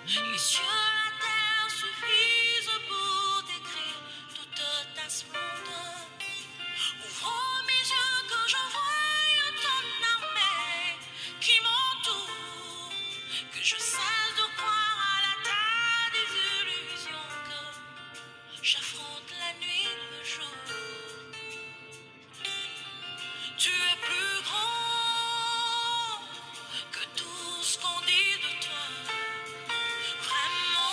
Les cieux, la terre suffisent pour décrire toute ta splendeur. Ouvre mes yeux que je voie ton armée qui m'entoure, que je cesse de croire à la tas des illusions, que j'affronte la nuit le jour. Tu es plus grand que tout ce qu'on dit de toi. Vraiment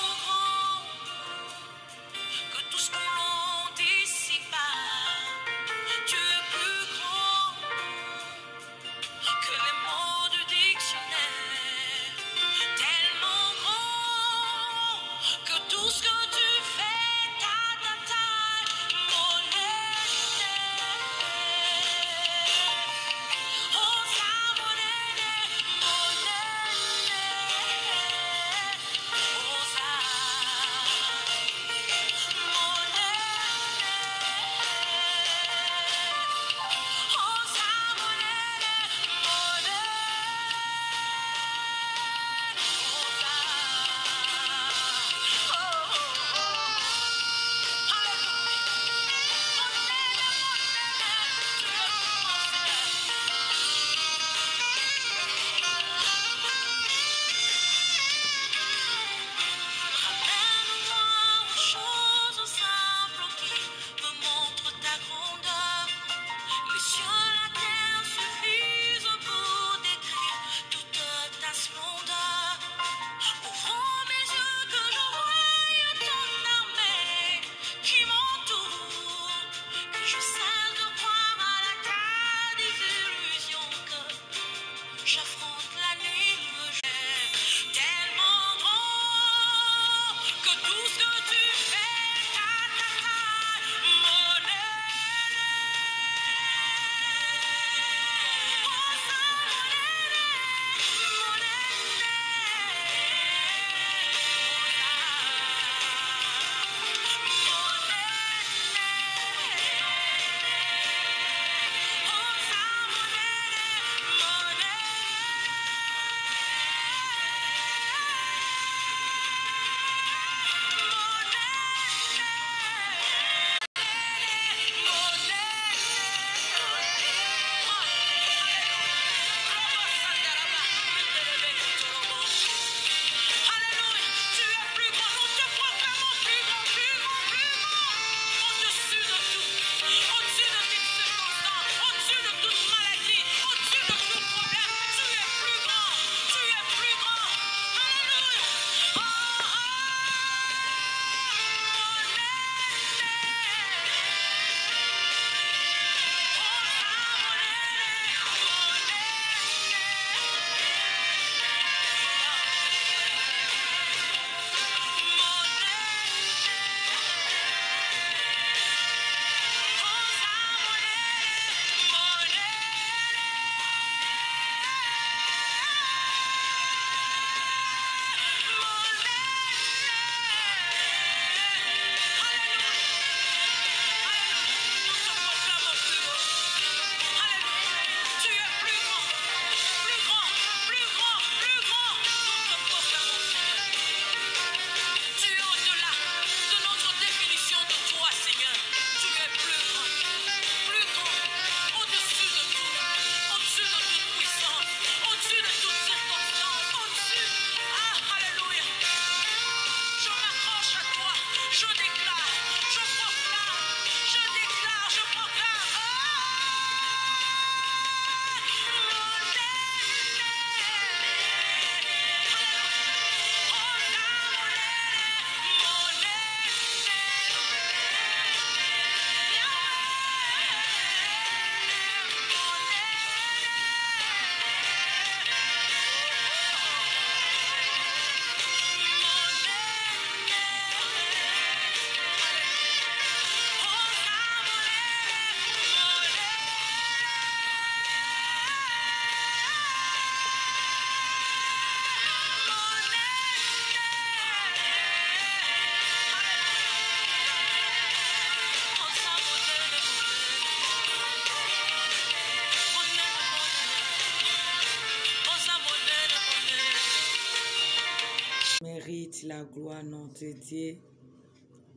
Mérite la gloire, notre Dieu.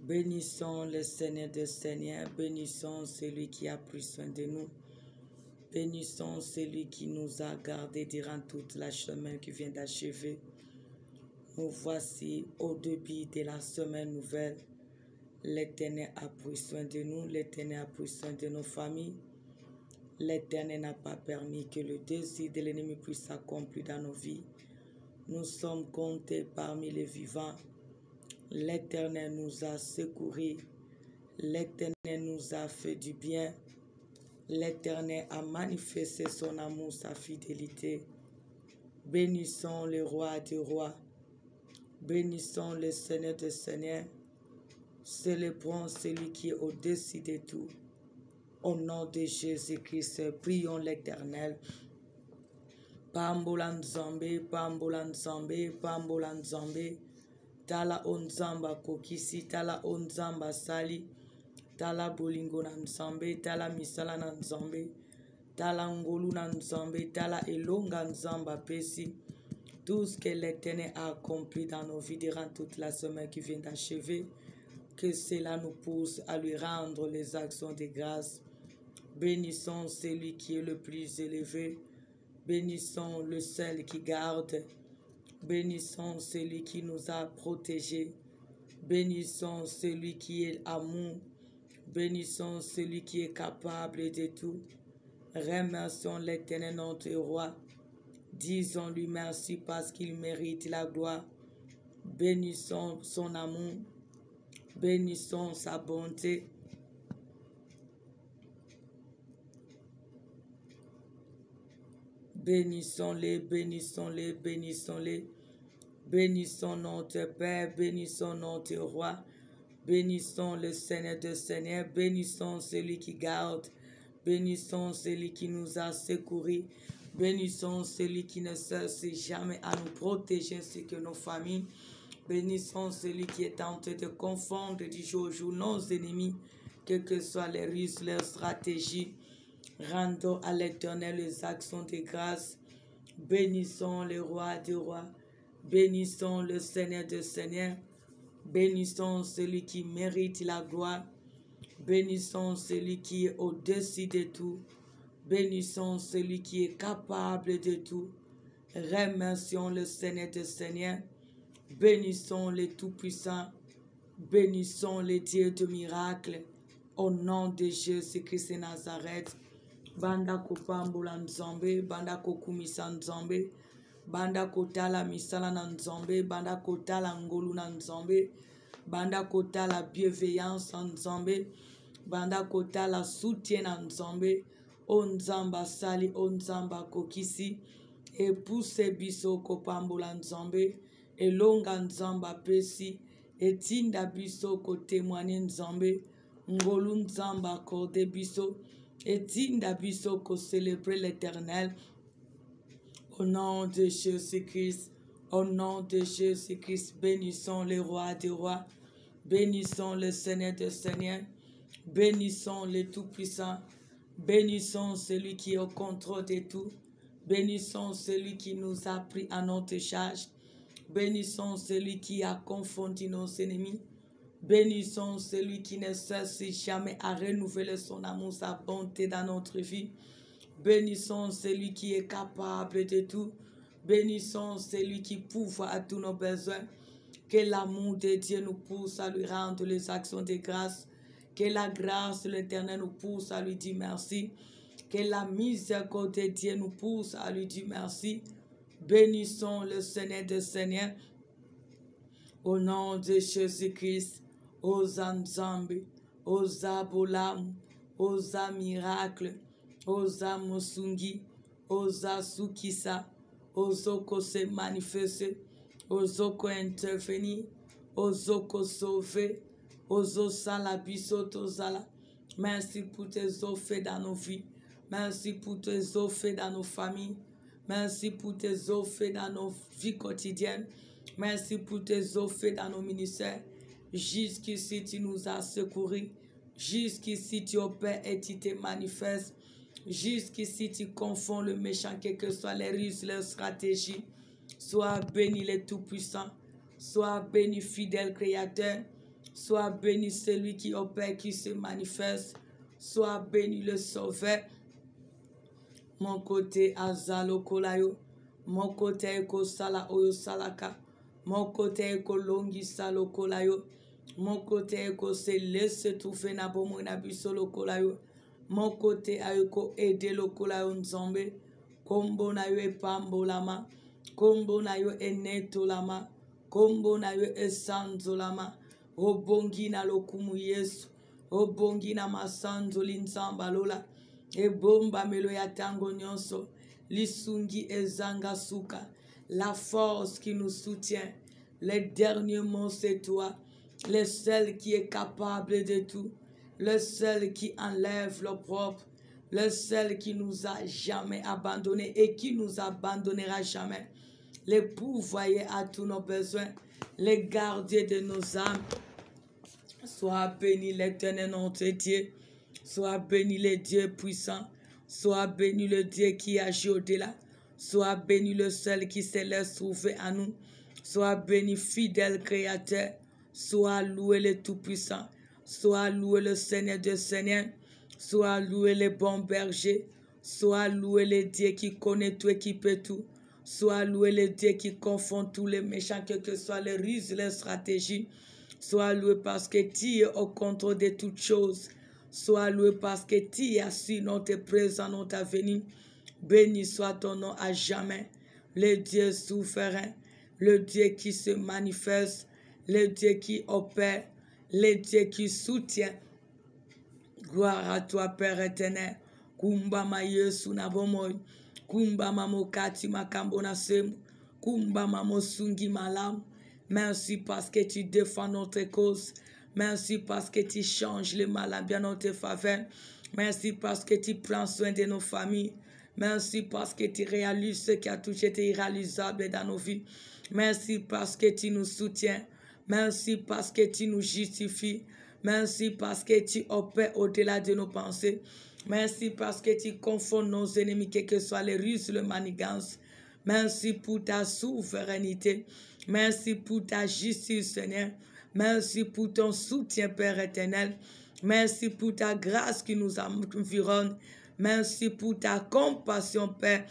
Bénissons le Seigneur des Seigneurs. Bénissons celui qui a pris soin de nous. Bénissons celui qui nous a gardés durant toute la semaine qui vient d'achever. Nous voici au début de la semaine nouvelle. L'Éternel a pris soin de nous. L'Éternel a pris soin de nos familles. L'Éternel n'a pas permis que le désir de l'ennemi puisse s'accomplir dans nos vies. Nous sommes comptés parmi les vivants. L'Éternel nous a secourus. L'Éternel nous a fait du bien. L'Éternel a manifesté son amour, sa fidélité. Bénissons le roi des rois. Bénissons le Seigneur des seigneurs. Célébrons celui qui est au-dessus de tout. Au nom de Jésus-Christ, prions l'Éternel. Pambola nzambe, pambola nzambe, pambola nzambe. Tala onzamba kokisi, tala onzamba sali. Tala bolingo na nzambe, tala misala na nzambe. Tala ngolu na nzambe, tala elonga nzamba pesi. Tout ce que l'Éternel a accompli dans nos vies durant toute la semaine qui vient d'achever, que cela nous pousse à lui rendre les actions de grâce. Bénissons celui qui est le plus élevé. Bénissons le seul qui garde. Bénissons celui qui nous a protégés. Bénissons celui qui est amour. Bénissons celui qui est capable de tout. Remercions l'Éternel notre roi. Disons-lui merci parce qu'il mérite la gloire. Bénissons son amour. Bénissons sa bonté. Bénissons-les, bénissons-les, bénissons-les. Bénissons notre Père, bénissons notre Roi. Bénissons le Seigneur des Seigneurs. Bénissons celui qui garde. Bénissons celui qui nous a secourus. Bénissons celui qui ne cesse jamais à nous protéger ainsi que nos familles. Bénissons celui qui est tenté de confondre du jour au jour nos ennemis, quelles que soient les ruses, leurs stratégies. Rendons à l'Éternel les actions de grâce. Bénissons le roi des rois. Bénissons le Seigneur des seigneurs. Bénissons celui qui mérite la gloire. Bénissons celui qui est au-dessus de tout. Bénissons celui qui est capable de tout. Remercions le Seigneur des seigneurs. Bénissons le Tout-Puissant. Bénissons le Dieu de miracles. Au nom de Jésus-Christ de Nazareth. Banda kopambula nzambe, banda kokumisa nzambe, banda kotala misala na nzambe, banda kotala ngolu na nzambe, banda kotala bienveillance na nzambe, banda kotala soutien na nzambe, o nzamba sali, o nzamba kokisi, epuse biso kopambula nzambe, elonga nzamba pesi, etinda biso kotémoigner nzambe, ngolu nzamba kode biso, etinda biso ko célébrer l'Éternel. Au nom de Jésus-Christ, au nom de Jésus-Christ, bénissons le roi des rois, bénissons le Seigneur des seigneurs, bénissons le Tout-Puissant, bénissons celui qui est au contrôle de tout, bénissons celui qui nous a pris à notre charge, bénissons celui qui a confondu nos ennemis. Bénissons celui qui ne cesse jamais à renouveler son amour, sa bonté dans notre vie. Bénissons celui qui est capable de tout. Bénissons celui qui pourvoit à tous nos besoins. Que l'amour de Dieu nous pousse à lui rendre les actions de grâce. Que la grâce de l'Éternel nous pousse à lui dire merci. Que la miséricorde de Dieu nous pousse à lui dire merci. Bénissons le Seigneur des Seigneurs. Au nom de Jésus-Christ. Osa nzambe, osa bolamu, osa miracle, osa mosungi, osa sukisa, ozoko se manifester, ozoko intervenir, ozoko sauver, ozo sala biso tozala. Merci pour tes offres dans nos vies. Merci pour tes offres dans nos familles. Merci pour tes offres dans nos vies quotidiennes. Merci pour tes offres dans nos ministères. Jusqu'ici, tu nous as secourus. Jusqu'ici, tu opères et tu te manifestes. Jusqu'ici, tu confonds le méchant, quelles que soient les ruses, leurs stratégies. Sois béni le Tout-Puissant. Sois béni, fidèle Créateur. Sois béni celui qui opère, qui se manifeste. Sois béni le Sauveur. Mon côté azalo kolayo. Mon côté eko sala oyo salaka. Mon côté eko longi salo kolayo. Mon côté eko se laisse tout fait na bomo na bisolo kolayo. Mon côté eko aider lo kolayo nzombe. Kombo na yo epambo lama. Kombo na yo eneto lama. Kombo na yo esanzo lama. Obongi na lokumu Yesu. Obongi na masanzo linzamba lola. Ebomba melo ya tango nyonso. Lisungi ezanga suka. La force qui nous soutient. Les derniers mots c'est toi. Le seul qui est capable de tout. Le seul qui enlève l'opprobre. Le seul qui nous a jamais abandonnés et qui nous abandonnera jamais. Le pourvoyeur à tous nos besoins. Le gardien de nos âmes. Sois béni l'Éternel notre Dieu. Sois béni le Dieu puissant. Sois béni le Dieu qui agit au-delà. Sois béni le seul qui se laisse trouver à nous. Sois béni fidèle Créateur. Sois loué le Tout-Puissant. Sois loué le Seigneur des Seigneurs. Sois loué le bon berger. Sois loué le Dieu qui connaît tout et qui peut tout. Sois loué le Dieu qui confond tous les méchants, quelles que soient les ruses, les stratégies. Sois loué parce que tu es au contrôle de toutes choses. Sois loué parce que tu as su notre présent, notre avenir. Béni soit ton nom à jamais. Le Dieu souverain, le Dieu qui se manifeste, le Dieu qui opère, le Dieu qui soutient. Gloire à toi, Père éternel. Kumba ma Yesu na bomoy. Kumba mamokati makambo na semu. Kumba mamosungi malam. Merci parce que tu défends notre cause. Merci parce que tu changes le mal en bien notre faveur. Merci parce que tu prends soin de nos familles. Merci parce que tu réalises ce qui a toujours été irréalisable dans nos vies. Merci parce que tu nous soutiens. Merci parce que tu nous justifies. Merci parce que tu opères au-delà de nos pensées. Merci parce que tu confonds nos ennemis, quels que soient les ruses, le manigance. Merci pour ta souveraineté. Merci pour ta justice, Seigneur. Merci pour ton soutien, Père éternel. Merci pour ta grâce qui nous environne. Merci pour ta compassion, Père.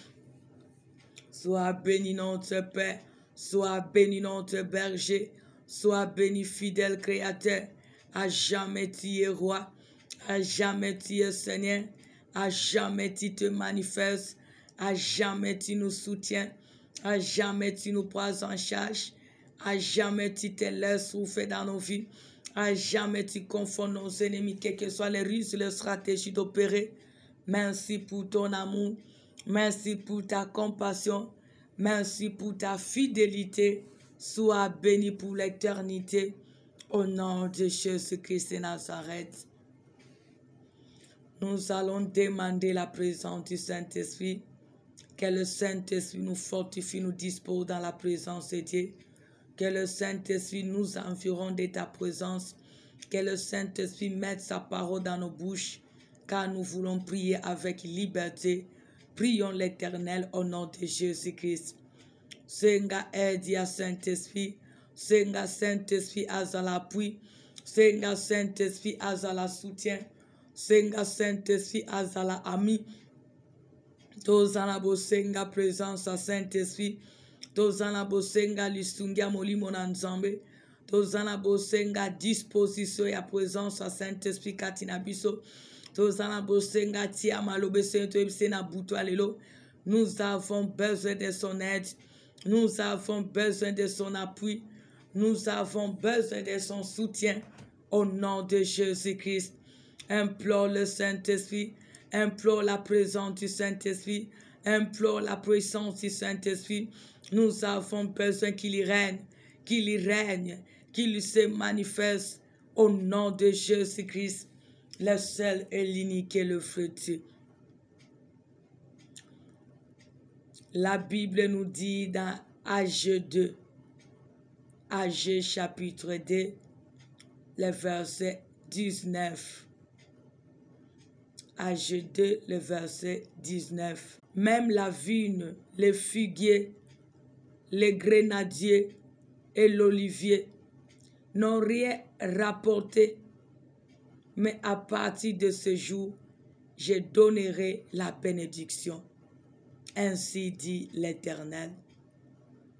Sois béni notre Père. Sois béni notre berger. Sois béni fidèle Créateur. À jamais tu es roi. À jamais tu es Seigneur. À jamais tu te manifestes. À jamais tu nous soutiens. À jamais tu nous prends en charge. À jamais tu te laisses souffrir dans nos vies. À jamais tu confonds nos ennemis, quelles que soient les ruses, les stratégies d'opérer. Merci pour ton amour. Merci pour ta compassion. Merci pour ta fidélité. Sois béni pour l'éternité. Au nom de Jésus-Christ de Nazareth. Nous allons demander la présence du Saint-Esprit. Que le Saint-Esprit nous fortifie, nous dispose dans la présence de Dieu. Que le Saint-Esprit nous environne de ta présence. Que le Saint-Esprit mette sa parole dans nos bouches. Car nous voulons prier avec liberté. Prions l'Éternel au nom de Jésus-Christ. Senga aide à Saint-Esprit. Senga Saint-Esprit à l'appui. Senga Saint-Esprit à la soutien. Senga Saint-Esprit à la ami. Tozana bosenga présence à Saint-Esprit. Tozana bosenga lisungia molimo na nzambe. Tozana bosenga disposition et présence à Saint-Esprit katina biso. Tozana bosenga tia malobe sento ebsena buto alelo. Nous avons besoin de son aide. Nous avons besoin de son appui. Nous avons besoin de son soutien. Au nom de Jésus-Christ. Implore le Saint-Esprit. Implore la présence du Saint-Esprit. Implore la puissance du Saint-Esprit. Nous avons besoin qu'il y règne, qu'il se manifeste au nom de Jésus-Christ, le seul et l'unique et le vrai Dieu. La Bible nous dit dans Agé 2, Agé chapitre 2, le verset 19. Agé 2, le verset 19. Même la vigne, les figuiers, les grenadiers, et l'olivier n'ont rien rapporté, mais à partir de ce jour, je donnerai la bénédiction. Ainsi dit l'Éternel.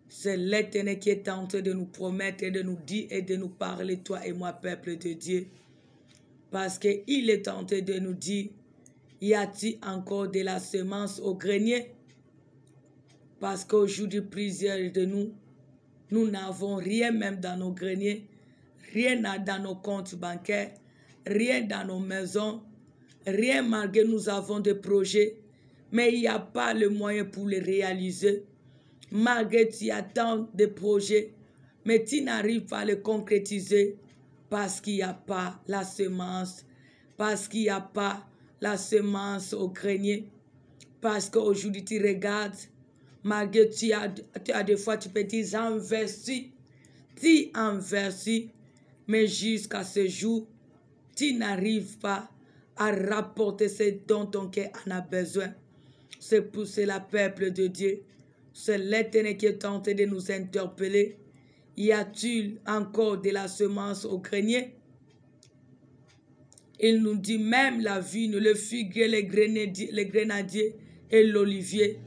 C'est l'Éternel qui est en train de nous promettre et de nous dire et de nous parler, toi et moi, peuple de Dieu. Parce qu'il est en train de nous dire, y a-t-il encore de la semence au grenier? Parce qu'aujourd'hui, plusieurs de nous n'avons rien même dans nos greniers, rien dans nos comptes bancaires, rien dans nos maisons, rien malgré nous avons des projets, mais il n'y a pas le moyen pour les réaliser. Malgré tu attends des projets, mais tu n'arrives pas à les concrétiser parce qu'il n'y a pas la semence, parce qu'il n'y a pas la semence au grenier, parce qu'aujourd'hui tu regardes, malgré tu as des fois tu peux dire tu investis, mais jusqu'à ce jour, tu n'arrives pas à rapporter ce dont ton cœur en a besoin. C'est pour cela, peuple de Dieu, c'est l'Éternel qui est tenté de nous interpeller. Y a-t-il encore de la semence au grenier? Il nous dit même la vigne, le figuier, les grenadiers et l'olivier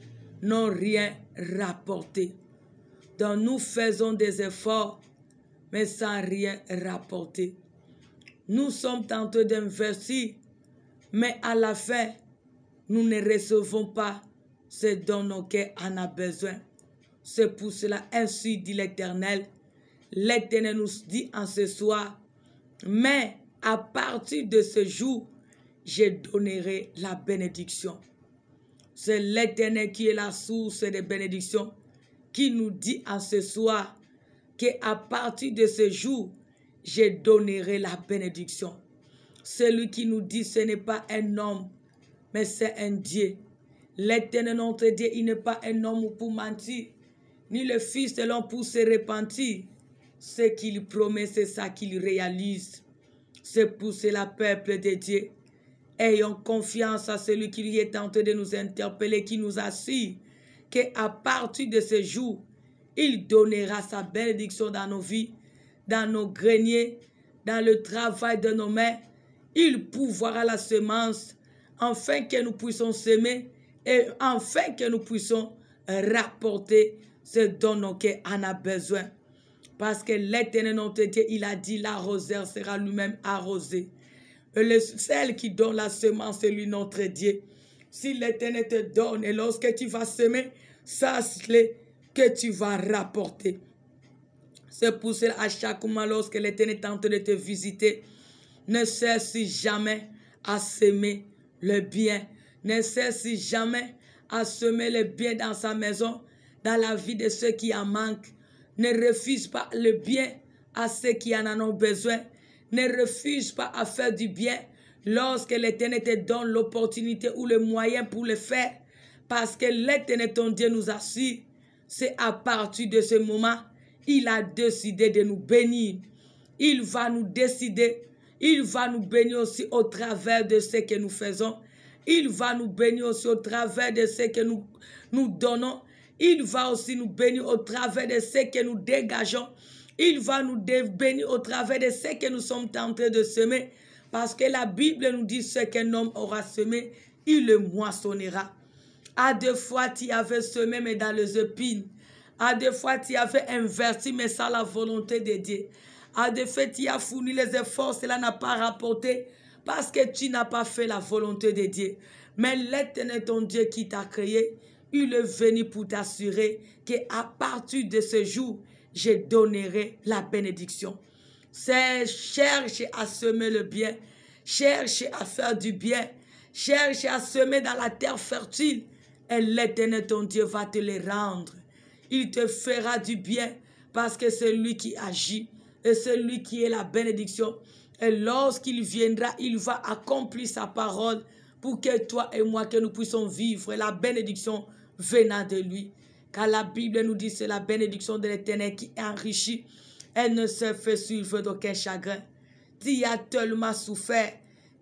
n'ont rien rapporté. Donc nous faisons des efforts, mais sans rien rapporter. Nous sommes tentés d'investir, mais à la fin, nous ne recevons pas ce dont nos cœurs en a besoin. C'est pour cela, ainsi dit l'Éternel. L'Éternel nous dit en ce soir, mais à partir de ce jour, je donnerai la bénédiction. C'est l'Éternel qui est la source des bénédictions, qui nous dit en ce soir qu'à partir de ce jour, je donnerai la bénédiction. Celui qui nous dit ce n'est pas un homme, mais c'est un Dieu. L'Éternel notre Dieu, il n'est pas un homme pour mentir, ni le Fils de l'homme pour se repentir. Ce qu'il promet, c'est ça qu'il réalise. C'est pour cela, peuple de Dieu, ayons confiance à celui qui est en train de nous interpeller, qui nous assure qu'à partir de ce jour, il donnera sa bénédiction dans nos vies, dans nos greniers, dans le travail de nos mains. Il pourvoira la semence, afin que nous puissions semer et afin que nous puissions rapporter ce dont nos cœurs en a besoin. Parce que l'Éternel notre Dieu, il a dit, l'arroseur sera lui-même arrosé. Et celle qui donne la semence, c'est lui notre Dieu. Si l'Éternel te donne, et lorsque tu vas semer, sache-le que tu vas rapporter. C'est pour cela, à chaque moment, lorsque l'Éternel tente de te visiter, ne cesse jamais à semer le bien. Ne cesse jamais à semer le bien dans sa maison, dans la vie de ceux qui en manquent. Ne refuse pas le bien à ceux qui en ont besoin. Ne refuse pas à faire du bien lorsque l'Éternel te donne l'opportunité ou le moyen pour le faire. Parce que l'Éternel, ton Dieu, nous assure, c'est à partir de ce moment, il a décidé de nous bénir. Il va nous décider, il va nous bénir aussi au travers de ce que nous faisons. Il va nous bénir aussi au travers de ce que nous donnons. Il va aussi nous bénir au travers de ce que nous dégageons. Il va nous bénir au travers de ce que nous sommes en train de semer. Parce que la Bible nous dit ce qu'un homme aura semé, il le moissonnera. À deux fois, tu avais semé, mais dans les épines. À deux fois, tu avais investi, mais sans la volonté de Dieu. À deux fois, tu as fourni les efforts, cela n'a pas rapporté. Parce que tu n'as pas fait la volonté de Dieu. Mais l'Éternel, ton Dieu qui t'a créé, il est venu pour t'assurer qu'à partir de ce jour, je donnerai la bénédiction. C'est chercher à semer le bien, chercher à faire du bien, chercher à semer dans la terre fertile. Et l'Éternel, ton Dieu, va te le rendre. Il te fera du bien parce que c'est lui qui agit et c'est lui qui est la bénédiction. Et lorsqu'il viendra, il va accomplir sa parole pour que toi et moi, que nous puissions vivre la bénédiction venant de lui. Car la Bible nous dit, c'est la bénédiction de l'Éternel qui enrichit. Elle ne se fait suivre d'aucun chagrin. Tu as tellement souffert,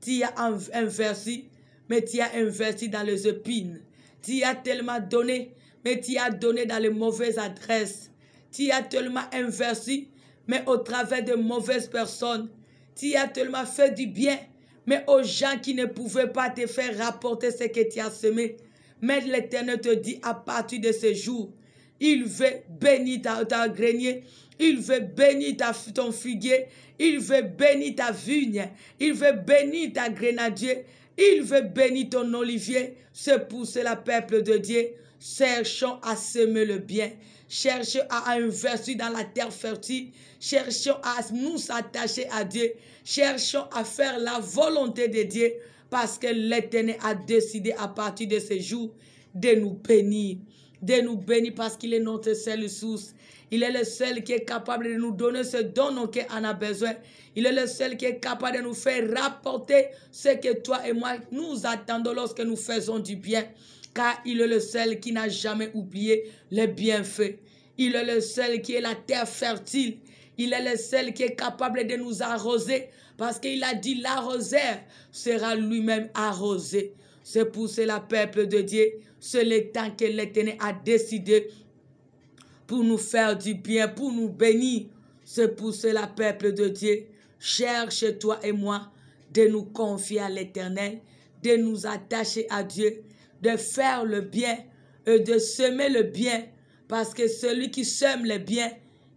tu as investi, mais tu as investi dans les épines. Tu as tellement donné, mais tu as donné dans les mauvaises adresses. tu as tellement investi, mais au travers de mauvaises personnes. Tu as tellement fait du bien, mais aux gens qui ne pouvaient pas te faire rapporter ce que tu as semé. Mais l'Éternel te dit à partir de ce jour, il veut bénir ta grenier, il veut bénir ton figuier, il veut bénir ta vigne, il veut bénir ta grenadier, il veut bénir ton olivier. C'est pour cela, peuple de Dieu, cherchons à semer le bien. Cherchons à investir dans la terre fertile. Cherchons à nous attacher à Dieu. Cherchons à faire la volonté de Dieu. Parce que l'Éternel a décidé à partir de ce jour de nous bénir. De nous bénir parce qu'il est notre seule source. Il est le seul qui est capable de nous donner ce dont nos cœurs en a besoin. Il est le seul qui est capable de nous faire rapporter ce que toi et moi nous attendons lorsque nous faisons du bien. Car il est le seul qui n'a jamais oublié les bienfaits. Il est le seul qui est la terre fertile. Il est le seul qui est capable de nous arroser. Parce qu'il a dit l'arroseur sera lui-même arrosé. C'est pour cela, peuple de Dieu, c'est le temps que l'Éternel a décidé pour nous faire du bien, pour nous bénir. C'est pour cela, peuple de Dieu, cherche toi et moi de nous confier à l'Éternel, de nous attacher à Dieu, de faire le bien et de semer le bien. Parce que celui qui sème le bien,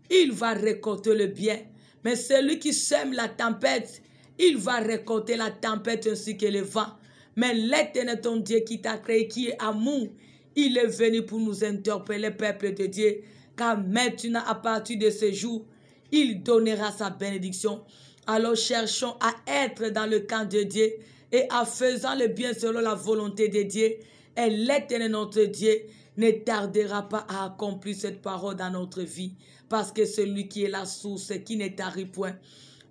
il va récolter le bien. Mais celui qui sème la tempête, il va récolter la tempête ainsi que le vent. Mais l'Éternel, ton Dieu qui t'a créé, qui est amour, il est venu pour nous interpeller, peuple de Dieu. Car maintenant, à partir de ce jour, il donnera sa bénédiction. Alors cherchons à être dans le camp de Dieu et en faisant le bien selon la volonté de Dieu. Et l'Éternel, notre Dieu, ne tardera pas à accomplir cette parole dans notre vie. Parce que celui qui est la source, qui ne tarit point.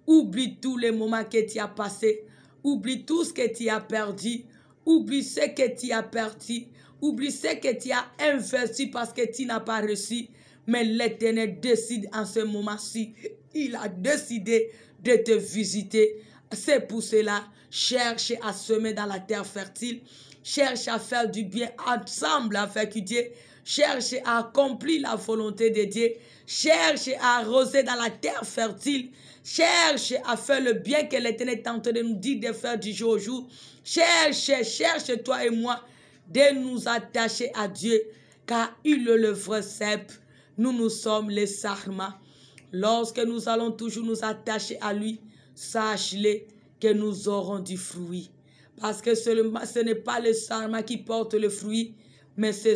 Oublie tous les moments que tu as passés. Oublie tout ce que tu as perdu. Oublie ce que tu as perdu. Oublie ce que tu as investi parce que tu n'as pas reçu. Mais l'Éternel décide en ce moment-ci. Il a décidé de te visiter. C'est pour cela, cherche à semer dans la terre fertile. Cherche à faire du bien ensemble avec Dieu. Cherche à accomplir la volonté de Dieu. Cherche à arroser dans la terre fertile. Cherche à faire le bien que l'Éternel est en train de nous dire de faire du jour au jour. Cherche toi et moi de nous attacher à Dieu. Car il est le vrai cep. Nous sommes les sarmats. Lorsque nous allons toujours nous attacher à lui, sache-le que nous aurons du fruit. Parce que ce n'est pas le sarment qui porte le fruit, mais ce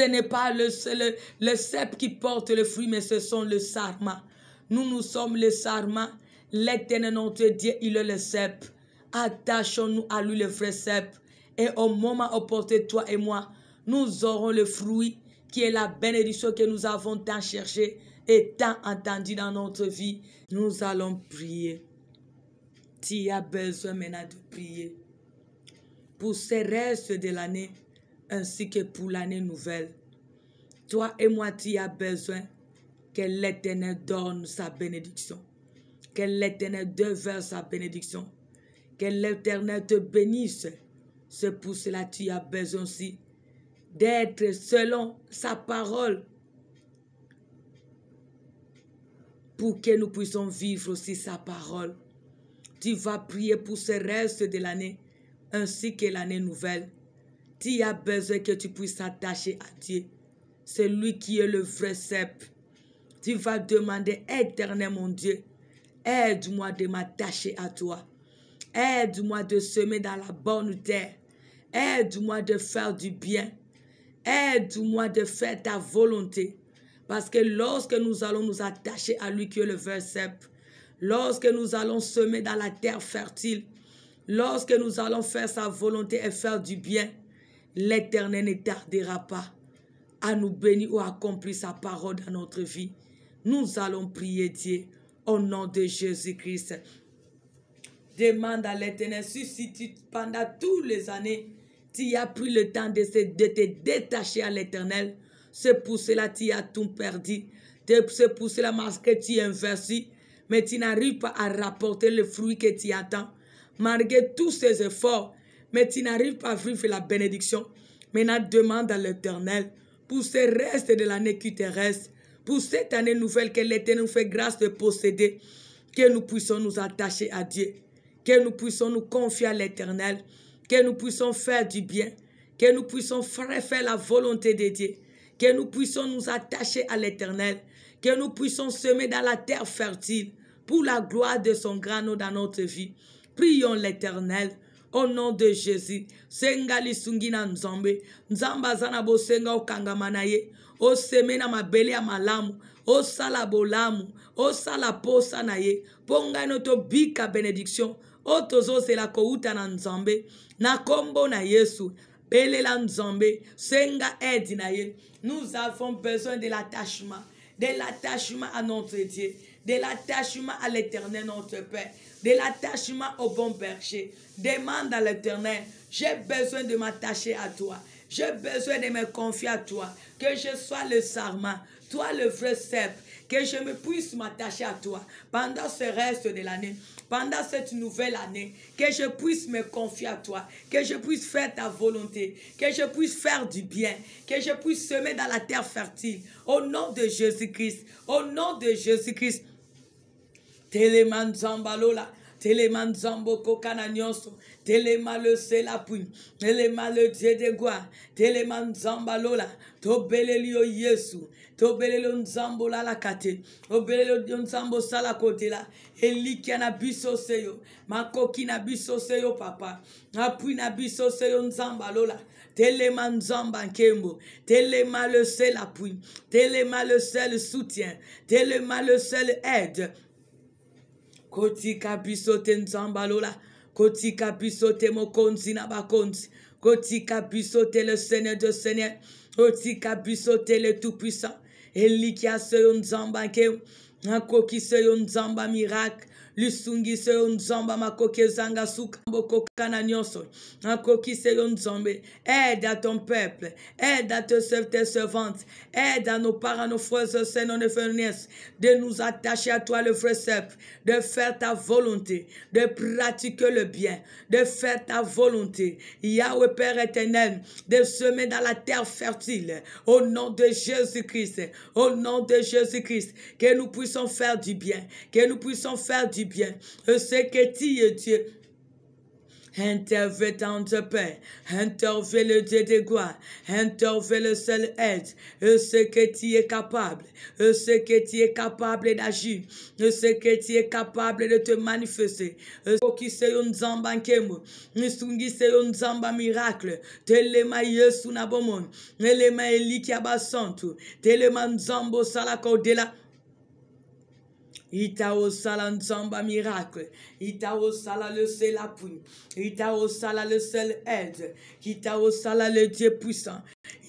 n'est pas le cep qui porte le fruit, mais ce sont le sarment. Nous sommes les sarments. L'Éternel notre Dieu, il est le cep. Attachons-nous à lui, le vrai cep. Et au moment opportun, toi et moi, nous aurons le fruit qui est la bénédiction que nous avons tant cherché et tant entendu dans notre vie. Nous allons prier. Tu as besoin maintenant de prier pour ce reste de l'année ainsi que pour l'année nouvelle. Toi et moi, tu as besoin que l'Éternel donne sa bénédiction, que l'Éternel déverse sa bénédiction, que l'Éternel te bénisse. C'est pour cela que tu as besoin aussi d'être selon sa parole pour que nous puissions vivre aussi sa parole. Tu vas prier pour ce reste de l'année ainsi que l'année nouvelle. Tu as besoin que tu puisses t'attacher à Dieu. C'est lui qui est le vrai cep. Tu vas demander, Éternel mon Dieu, aide-moi de m'attacher à toi. Aide-moi de semer dans la bonne terre. Aide-moi de faire du bien. Aide-moi de faire ta volonté. Parce que lorsque nous allons nous attacher à lui qui est le vrai cep, lorsque nous allons semer dans la terre fertile, lorsque nous allons faire sa volonté et faire du bien, l'Éternel ne tardera pas à nous bénir ou à accomplir sa parole dans notre vie. Nous allons prier Dieu au nom de Jésus-Christ. Demande à l'Éternel, si pendant toutes les années, tu as pris le temps de te détacher à l'Éternel, c'est pour cela que tu as tout perdu. C'est pour cela que tu investis, mais tu n'arrives pas à rapporter le fruit que tu attends. Malgré tous ces efforts, mais tu n'arrives pas à vivre la bénédiction. Maintenant, demande à l'Éternel pour ce reste de l'année qui te reste, pour cette année nouvelle que l'Éternel nous fait grâce de posséder, que nous puissions nous attacher à Dieu, que nous puissions nous confier à l'Éternel, que nous puissions faire du bien, que nous puissions faire la volonté de Dieu, que nous puissions nous attacher à l'Éternel, que nous puissions semer dans la terre fertile pour la gloire de son grand nom dans notre vie. Prions l'Éternel au nom de Jésus. Sengali sungina nzambe, nzamba zana bosenga okangamana ye, o semena mabele ya malamu, o sala bolamu, o sala posa na ye, ponga noto bika bénédiction, o tozo zela kouta na nzambe, na kombo na Yesu, bele la nzambe, senga edi na ye. Nous avons besoin de l'attachement à notre Dieu, de l'attachement à l'Éternel notre Père, de l'attachement au bon berger. Demande à l'Éternel, j'ai besoin de m'attacher à toi, j'ai besoin de me confier à toi, que je sois le sarment, toi le vrai cep, que je me puisse m'attacher à toi pendant ce reste de l'année, pendant cette nouvelle année, que je puisse me confier à toi, que je puisse faire ta volonté, que je puisse faire du bien, que je puisse semer dans la terre fertile, au nom de Jésus-Christ, au nom de Jésus-Christ. Teleman zambalola, teleman zambo kokana nyonso, telema le selapui, telema le Dieu de gloire, teleman zambalola, tobelelio Yesu, tobelelio nzambola la kate, tobelelio nzambo sala kote la, eliki na biso seyo, makoki na biso seyo papa, apui na biso seyo nzambalola. Telema nzamba nkembo, telema le selapui, telema le sel soutien, telema le sel aide. Kotika bisote nzambalola, kotika bisote mokonzi na bakonzi, kotika bisote le Seigneur de Seigneur, kotika bisote le tout-puissant, elikia seyo nzamba nkembo, nakoki seyo nzamba miracle, lusungi seyo nzamba makoke zanga suka mboko kana nyonso, nakoki seyo nzambe. Aide à ton peuple, aide à tes servantes, aide à nos parents, nos frères et sœurs, nos neveux et nièces, de nous attacher à toi le vrai cep, de faire ta volonté, de pratiquer le bien, de faire ta volonté. Yahweh Père éternel, de semer dans la terre fertile, au nom de Jésus-Christ, au nom de Jésus-Christ, que nous puissions faire du bien, que nous puissions faire du bien. Je sais que tu es Dieu. Interviens dans ton Père, interviens le Dieu de gloire, interviens le seul aide. Je sais que tu es capable, je sais que tu es capable d'agir, je sais que tu es capable de te manifester. Je sais que c'est un zamba nkemo, je sais que c'est un zamba miracle. Telema Yesu na bomon, telema eliki abasantu, telema nzambo salako de la. Itao sala nzamba miracle, Itao sala le seul appui, Itao sala le seul aide, Itao sala le Dieu puissant,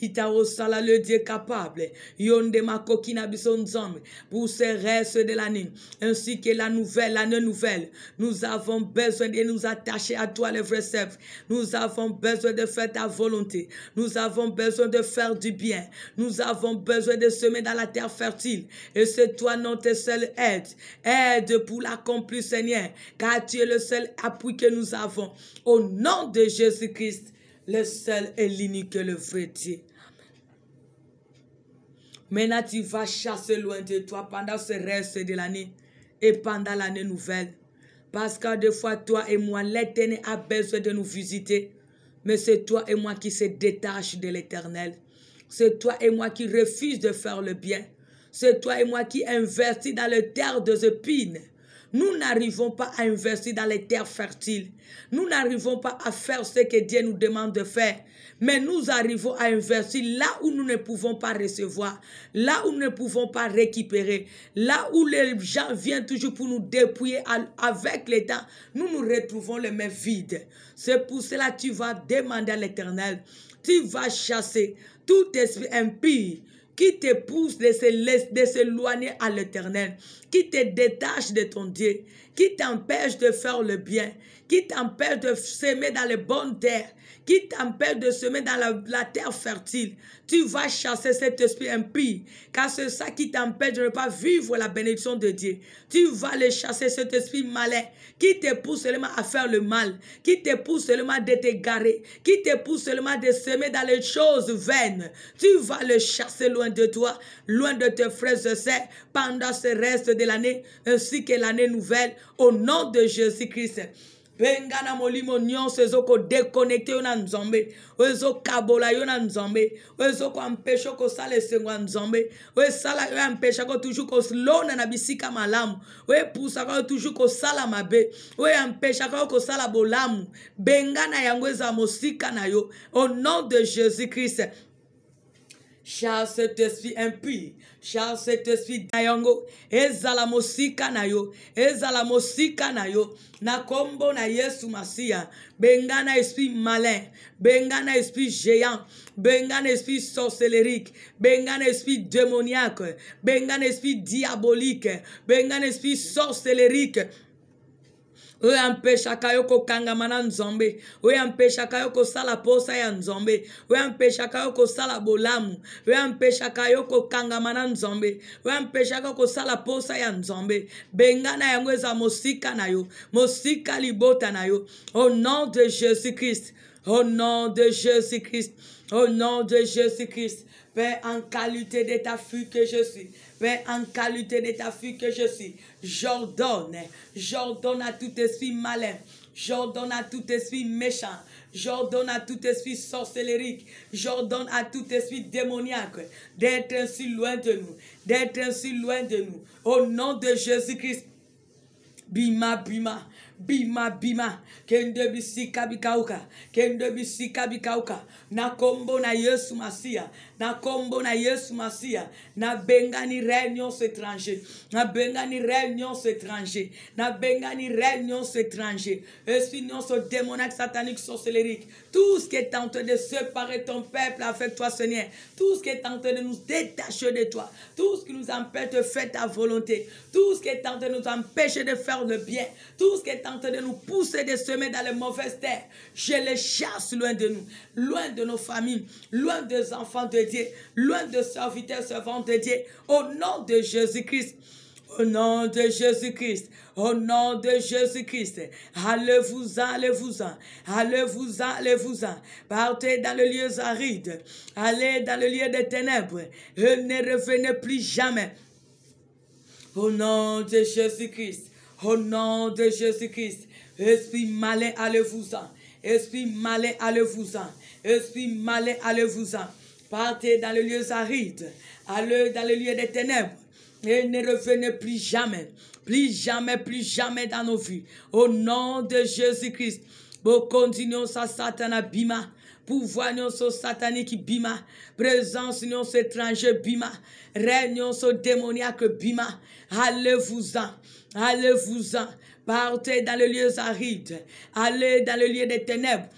Itao sala le Dieu capable, Yonde makoki na biso nzambe, pour ce reste de l'année, ainsi que l'année nouvelle, nous avons besoin de nous attacher à toi le vrai chef, nous avons besoin de faire ta volonté, nous avons besoin de faire du bien, nous avons besoin de semer dans la terre fertile, et c'est toi notre seul aide. Aide pour l'accomplir, Seigneur, car tu es le seul appui que nous avons. Au nom de Jésus-Christ, le seul et l'unique, le vrai Dieu. Maintenant, tu vas chasser loin de toi pendant ce reste de l'année et pendant l'année nouvelle. Parce que des fois, toi et moi, l'Éternel a besoin de nous visiter. Mais c'est toi et moi qui se détachent de l'Éternel. C'est toi et moi qui refusent de faire le bien. C'est toi et moi qui investis dans les terres de épines. Nous n'arrivons pas à investir dans les terres fertiles. Nous n'arrivons pas à faire ce que Dieu nous demande de faire. Mais nous arrivons à investir là où nous ne pouvons pas recevoir, là où nous ne pouvons pas récupérer, là où les gens viennent toujours pour nous dépouiller avec le temps. Nous nous retrouvons les mains vides. C'est pour cela que tu vas demander à l'Éternel. Tu vas chasser tout esprit impie qui te pousse de s'éloigner à l'Éternel, qui te détache de ton Dieu, qui t'empêche de faire le bien, qui t'empêche de s'aimer dans les bonnes terres, qui t'empêche de semer dans la terre fertile. Tu vas chasser cet esprit impie, car c'est ça qui t'empêche de ne pas vivre la bénédiction de Dieu. Tu vas le chasser, cet esprit malin, qui te pousse seulement à faire le mal, qui te pousse seulement de t'égarer, qui te pousse seulement de semer dans les choses vaines. Tu vas le chasser loin de toi, loin de tes frères et sœurs, pendant ce reste de l'année, ainsi que l'année nouvelle, au nom de Jésus-Christ. Bengana molimo nyonso ezoko déconnecté yo na nzambe ozo kabola yo na nzambe ozo ko empêcher ko sala esengo ya nzambe ozo sala yo empêcher ko toujours ko lona na bisika malamu ozo poussa ko toujours ko sala mabe ozo empêcher ko sala bolamu bengana yango eza mosika na yo au nom de Jésus-Christ. Chasse cet esprit impie, chasse cet esprit dayango, ezala mosika na yo, na kombo na Yesu Masia, bengana esprit malin, bengana esprit géant, bengana esprit sorcellerique, bengana esprit démoniaque, bengana esprit diabolique, bengana esprit sorcellerique. We empêcha kayo ko kangamana nzombe. We empêcha kayo ko sala posa ya nzombe. We empêcha kayo ko sala bolamu. We empêcha kayo ko kangamana nzombe. We empêcha kayo ko sala posa ya nzombe. Bengana yango eza mosika na yo. Mosika libota na yo. Au nom de Jésus-Christ. Au nom de Jésus-Christ. Au nom de Jésus-Christ. Père, en qualité de ta fille que je suis. Père, en qualité de ta fille que je suis. J'ordonne à tout esprit malin. J'ordonne à tout esprit méchant. J'ordonne à tout esprit sorcellerique. J'ordonne à tout esprit démoniaque d'être ainsi loin de nous. D'être ainsi loin de nous. Au nom de Jésus-Christ. Bima, bima. Bima, bima. Kende bisika bikauka. Kende bisika bikauka. Na kombo na Yesu Masia. Na kombo na Yesu Masia. Na bengani réunion étranger. Na bengani réunion étranger. Na bengani réunion étranger. Esprit non démoniaque, satanique, sorcellerique. Tout ce qui est en train de séparer ton peuple avec toi, Seigneur. Tout ce qui est en train de nous détacher de toi. Tout ce qui nous empêche de faire ta volonté. Tout ce qui est en train de nous empêcher de faire le bien. Tout ce qui est en train de nous pousser de semer dans les mauvaises terres. Je les chasse loin de nous. Loin de nos familles. Loin des enfants de Dieu. Loin de serviteurs, servantes de Dieu. Au nom de Jésus-Christ. Au nom de Jésus-Christ. Au nom de Jésus-Christ. Allez-vous-en, allez-vous-en. Allez-vous-en, allez-vous-en. Partez dans le lieu aride. Allez dans le lieu des ténèbres. Et ne revenez plus jamais. Au nom de Jésus-Christ. Au nom de Jésus-Christ. Esprit malin, allez-vous-en. Esprit malin, allez-vous-en. Esprit malin, allez-vous-en. Partez dans le lieu aride. Allez dans le lieu des ténèbres. Et ne revenez plus jamais. Plus jamais, plus jamais dans nos vies. Au nom de Jésus-Christ. Bon, continuons sa satana bima. Pouvoir nous so satanique bima. Présence nous so étranger bima. Réunion so démoniaque bima. Allez-vous-en. Allez-vous-en. Partez dans le lieu aride. Allez dans le lieu des ténèbres.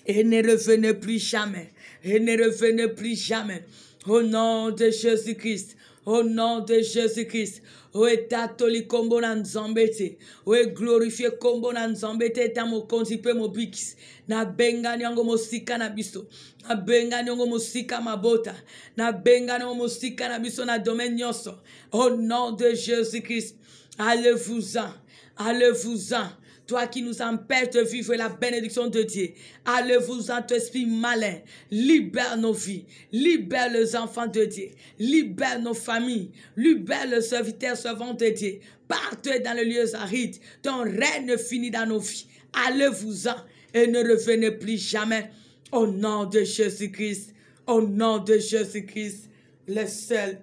Et ne revenez plus jamais. Et ne revenez plus jamais. Au nom de Jésus-Christ. Au nom de Jésus-Christ. Oe tatoli kombo na nzambete. Oe glorifié kombo na nzambete ta mo konzipe mo bikis. Na benga nyongo mosika na biso. Na benga nyongo mosika mabota. Na benga nyongo mosika na biso na domaine nyonso. Au nom de Jésus-Christ. Allez-vous-en. Allez-vous-en. Toi qui nous empêches de vivre la bénédiction de Dieu. Allez-vous-en, ton esprit malin. Libère nos vies. Libère les enfants de Dieu. Libère nos familles. Libère les serviteurs, servants de Dieu. Partez dans les lieux arides. Ton règne finit dans nos vies. Allez-vous-en et ne revenez plus jamais. Au nom de Jésus-Christ. Au nom de Jésus-Christ. Le seul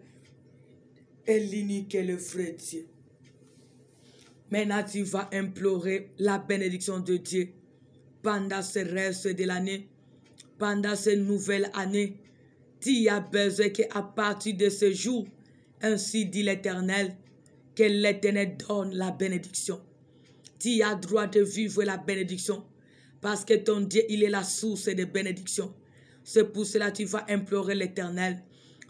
et l'unique et le vrai Dieu. Maintenant, tu vas implorer la bénédiction de Dieu pendant ce reste de l'année, pendant cette nouvelle année. Tu as besoin qu'à partir de ce jour, ainsi dit l'Éternel, que l'Éternel donne la bénédiction. Tu as droit de vivre la bénédiction parce que ton Dieu, il est la source de bénédiction. C'est pour cela que tu vas implorer l'Éternel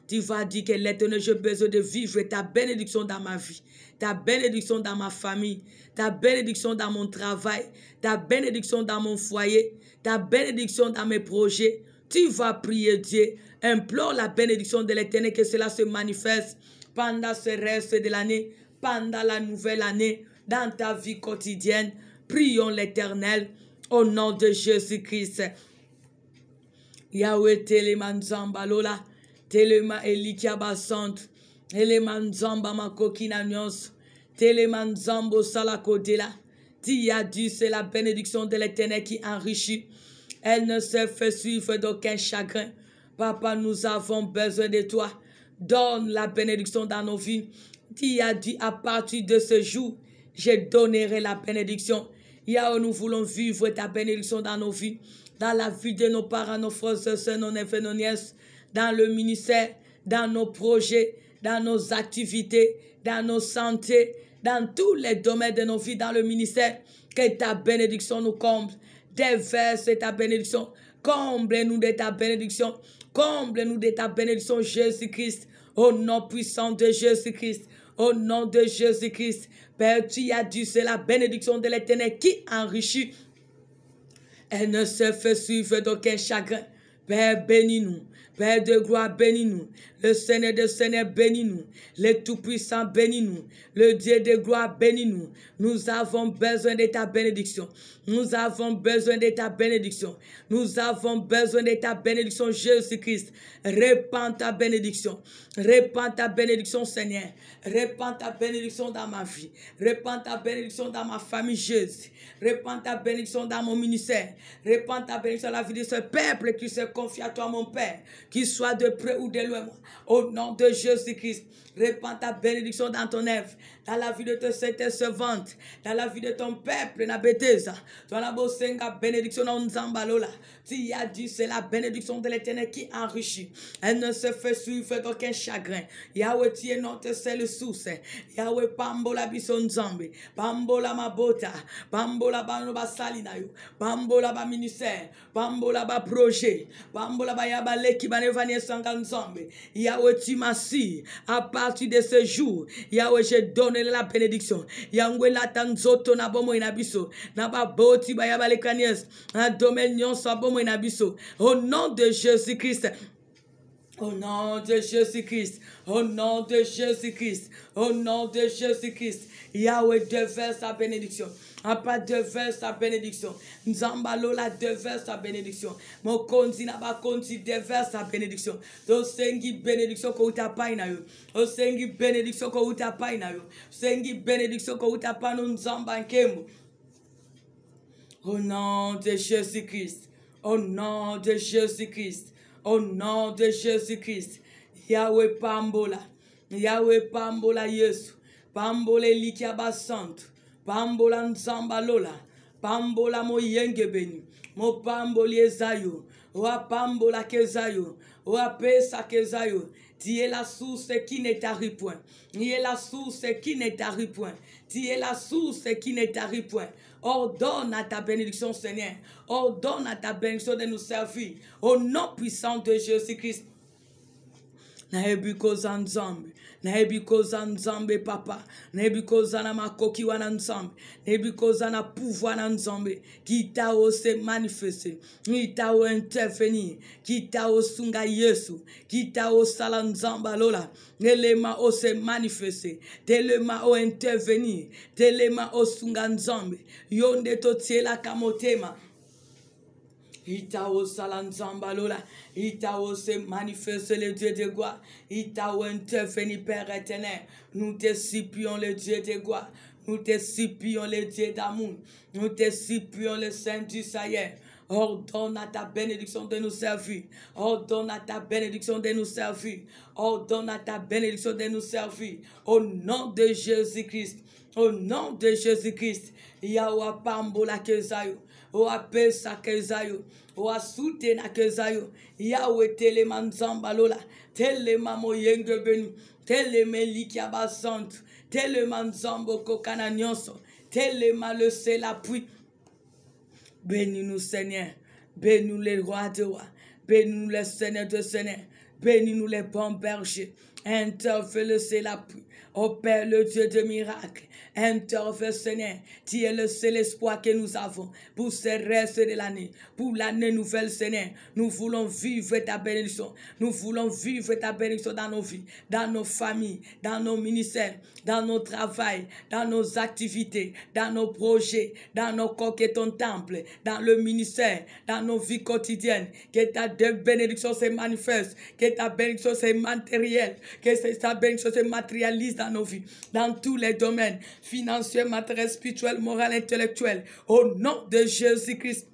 Tu vas dire que l'Éternel, j'ai besoin de vivre ta bénédiction dans ma vie, ta bénédiction dans ma famille, ta bénédiction dans mon travail, ta bénédiction dans mon foyer, ta bénédiction dans mes projets. Tu vas prier Dieu, implore la bénédiction de l'Éternel, que cela se manifeste pendant ce reste de l'année, pendant la nouvelle année, dans ta vie quotidienne. Prions l'Éternel au nom de Jésus-Christ. Yahweh teleman zamba lola, telema elikia basant, eleman zamba makokina nyos, teleman zambo salakodela. Tu as dit, c'est la bénédiction de l'Éternel qui enrichit. Elle ne se fait suivre d'aucun chagrin. Papa, nous avons besoin de toi. Donne la bénédiction dans nos vies. Tu as dit, à partir de ce jour, je donnerai la bénédiction. Yahweh, nous voulons vivre ta bénédiction dans nos vies, dans la vie de nos parents, nos frères et sœurs, nos neveux, nos nièces, dans le ministère, dans nos projets, dans nos activités, dans nos santé, dans tous les domaines de nos vies, dans le ministère. Que ta bénédiction nous comble. Déverse ta bénédiction. Comble-nous de ta bénédiction. Comble-nous de ta bénédiction, Jésus-Christ. Au nom puissant de Jésus-Christ. Au nom de Jésus-Christ. Père, tu as dit, c'est la bénédiction de l'Éternel qui enrichit. Elle ne se fait suivre d'aucun chagrin. Père, bénis-nous. Père de gloire, bénis-nous. Le Seigneur de Seigneur, bénis-nous. Le Tout-Puissant, bénis-nous. Le Dieu de gloire, bénis-nous. Nous avons besoin de ta bénédiction. Nous avons besoin de ta bénédiction. Nous avons besoin de ta bénédiction, Jésus-Christ. Répands ta bénédiction. Répands ta bénédiction, Seigneur. Répands ta bénédiction dans ma vie. Répands ta bénédiction dans ma famille, Jésus. Répands ta bénédiction dans mon ministère. Répands ta bénédiction dans la vie de ce peuple qui se confie à toi, mon Père. Qu'il soit de près ou de loin. Au nom de Jésus-Christ. Répands ta bénédiction dans ton œuvre, dans la vie de tes saintes servantes, dans la vie de ton peuple, na Bethesda. Dans la bénédiction dans Nzambalola. Tu as dit, c'est la bénédiction de l'Éternel qui enrichit. Elle ne se fait suivre d'aucun chagrin. Yahweh, tu es notre seule source. Yahweh, Pambola Bison Zambi, Pambola Mabota, Pambola Banoba Salinayo, Pambola Ba ministère, Pambola Ba projet, Pambola Ba Yabale qui Banevania Sangan Zambi. Yahweh, tu m'as si, à partir de ce jour, Yahweh, je donne la bénédiction. Yahweh, la tanzoto na bomo inabiso, na ba boti ba yabale kanies, na dominion sa bomo inabiso. Au nom de Jésus-Christ. Au nom de Jésus-Christ, au nom de Jésus-Christ, au nom de Jésus-Christ, Yahweh déverse sa bénédiction. Papa déverse sa bénédiction. Nzambalola déverse sa bénédiction. Mon konzi naba konzi déverse sa bénédiction. Do sengi bénédiction ko utapa inayo. O sengi bénédiction ko utapa inayo. Sengi bénédiction ko utapa no nzamba nkemu. Au nom de Jésus-Christ, au nom de Jésus-Christ. Au nom de Jésus-Christ, Yahweh Pambola, Yahweh Pambola Yesu, Pambola Likiaba Sant, Pambola Nzambalola, Pambola Moyengebeni, Mo Pamboli Ezayo, Oa Pambola Kezayo, Oa Pesa Kezayo. Tu es la source qui ne t'arrive point. Tu es la source qui ne t'arrive point. Tu es la source qui ne t'arrive point. Ordonne à ta bénédiction, Seigneur. Ordonne à ta bénédiction de nous servir. Au nom puissant de Jésus-Christ. Naebikoza nzambe, naebikoza nzambe papa, naebikoza na makoki wana nzambe, naebikoza na pouvoir na nzambe, qui t'a osé manifester, qui t'a intervenir, qui t'a osunga Yesu, qui t'a osala nzamba lola, telema osé manifester, telema o intervenir, telema osunga nzambe, yonde totiela kamotema. Itao salanzambalola, Itao se manifeste le Dieu de gloire, Itao intervenu Père éternel. Nous te supplions le Dieu de gloire, nous te supplions le Dieu d'amour, nous te supplions le Saint du Seigneur. Ordonne à ta bénédiction de nous servir. Ordonne à ta bénédiction de nous servir. Ordonne à ta bénédiction de nous servir. Au nom de Jésus-Christ. Au nom de Jésus-Christ. Yahweh Pambola Kezayo. Oa pesa kezayo, oa sute na kezayo, Yahweh telema nzambalola, telema moyenge benu, telema likia basante, telema nzambo kokana nyonso, telema le sel appui. Bénis-nous Seigneur, bénis-nous les rois de rois, bénis-nous les seigneurs de seigneurs, Bénis-nous les bons bergers. Interfais le seul appui. Ô Père, le Dieu de miracles, interfais, Seigneur. Tu es le seul espoir que nous avons pour ce reste de l'année, pour l'année nouvelle, Seigneur. Nous voulons vivre ta bénédiction. Nous voulons vivre ta bénédiction dans nos vies, dans nos familles, dans nos ministères, dans nos travails, dans nos activités, dans nos projets, dans nos corps qui est ton temple, dans le ministère, dans nos vies quotidiennes. Que ta bénédiction se manifeste, que ta bénédiction se matérielle, que ta bénédiction se matérialise dans nos vies, dans tous les domaines, financiers, matériels, spirituels, moral, intellectuel. Au nom de Jésus-Christ.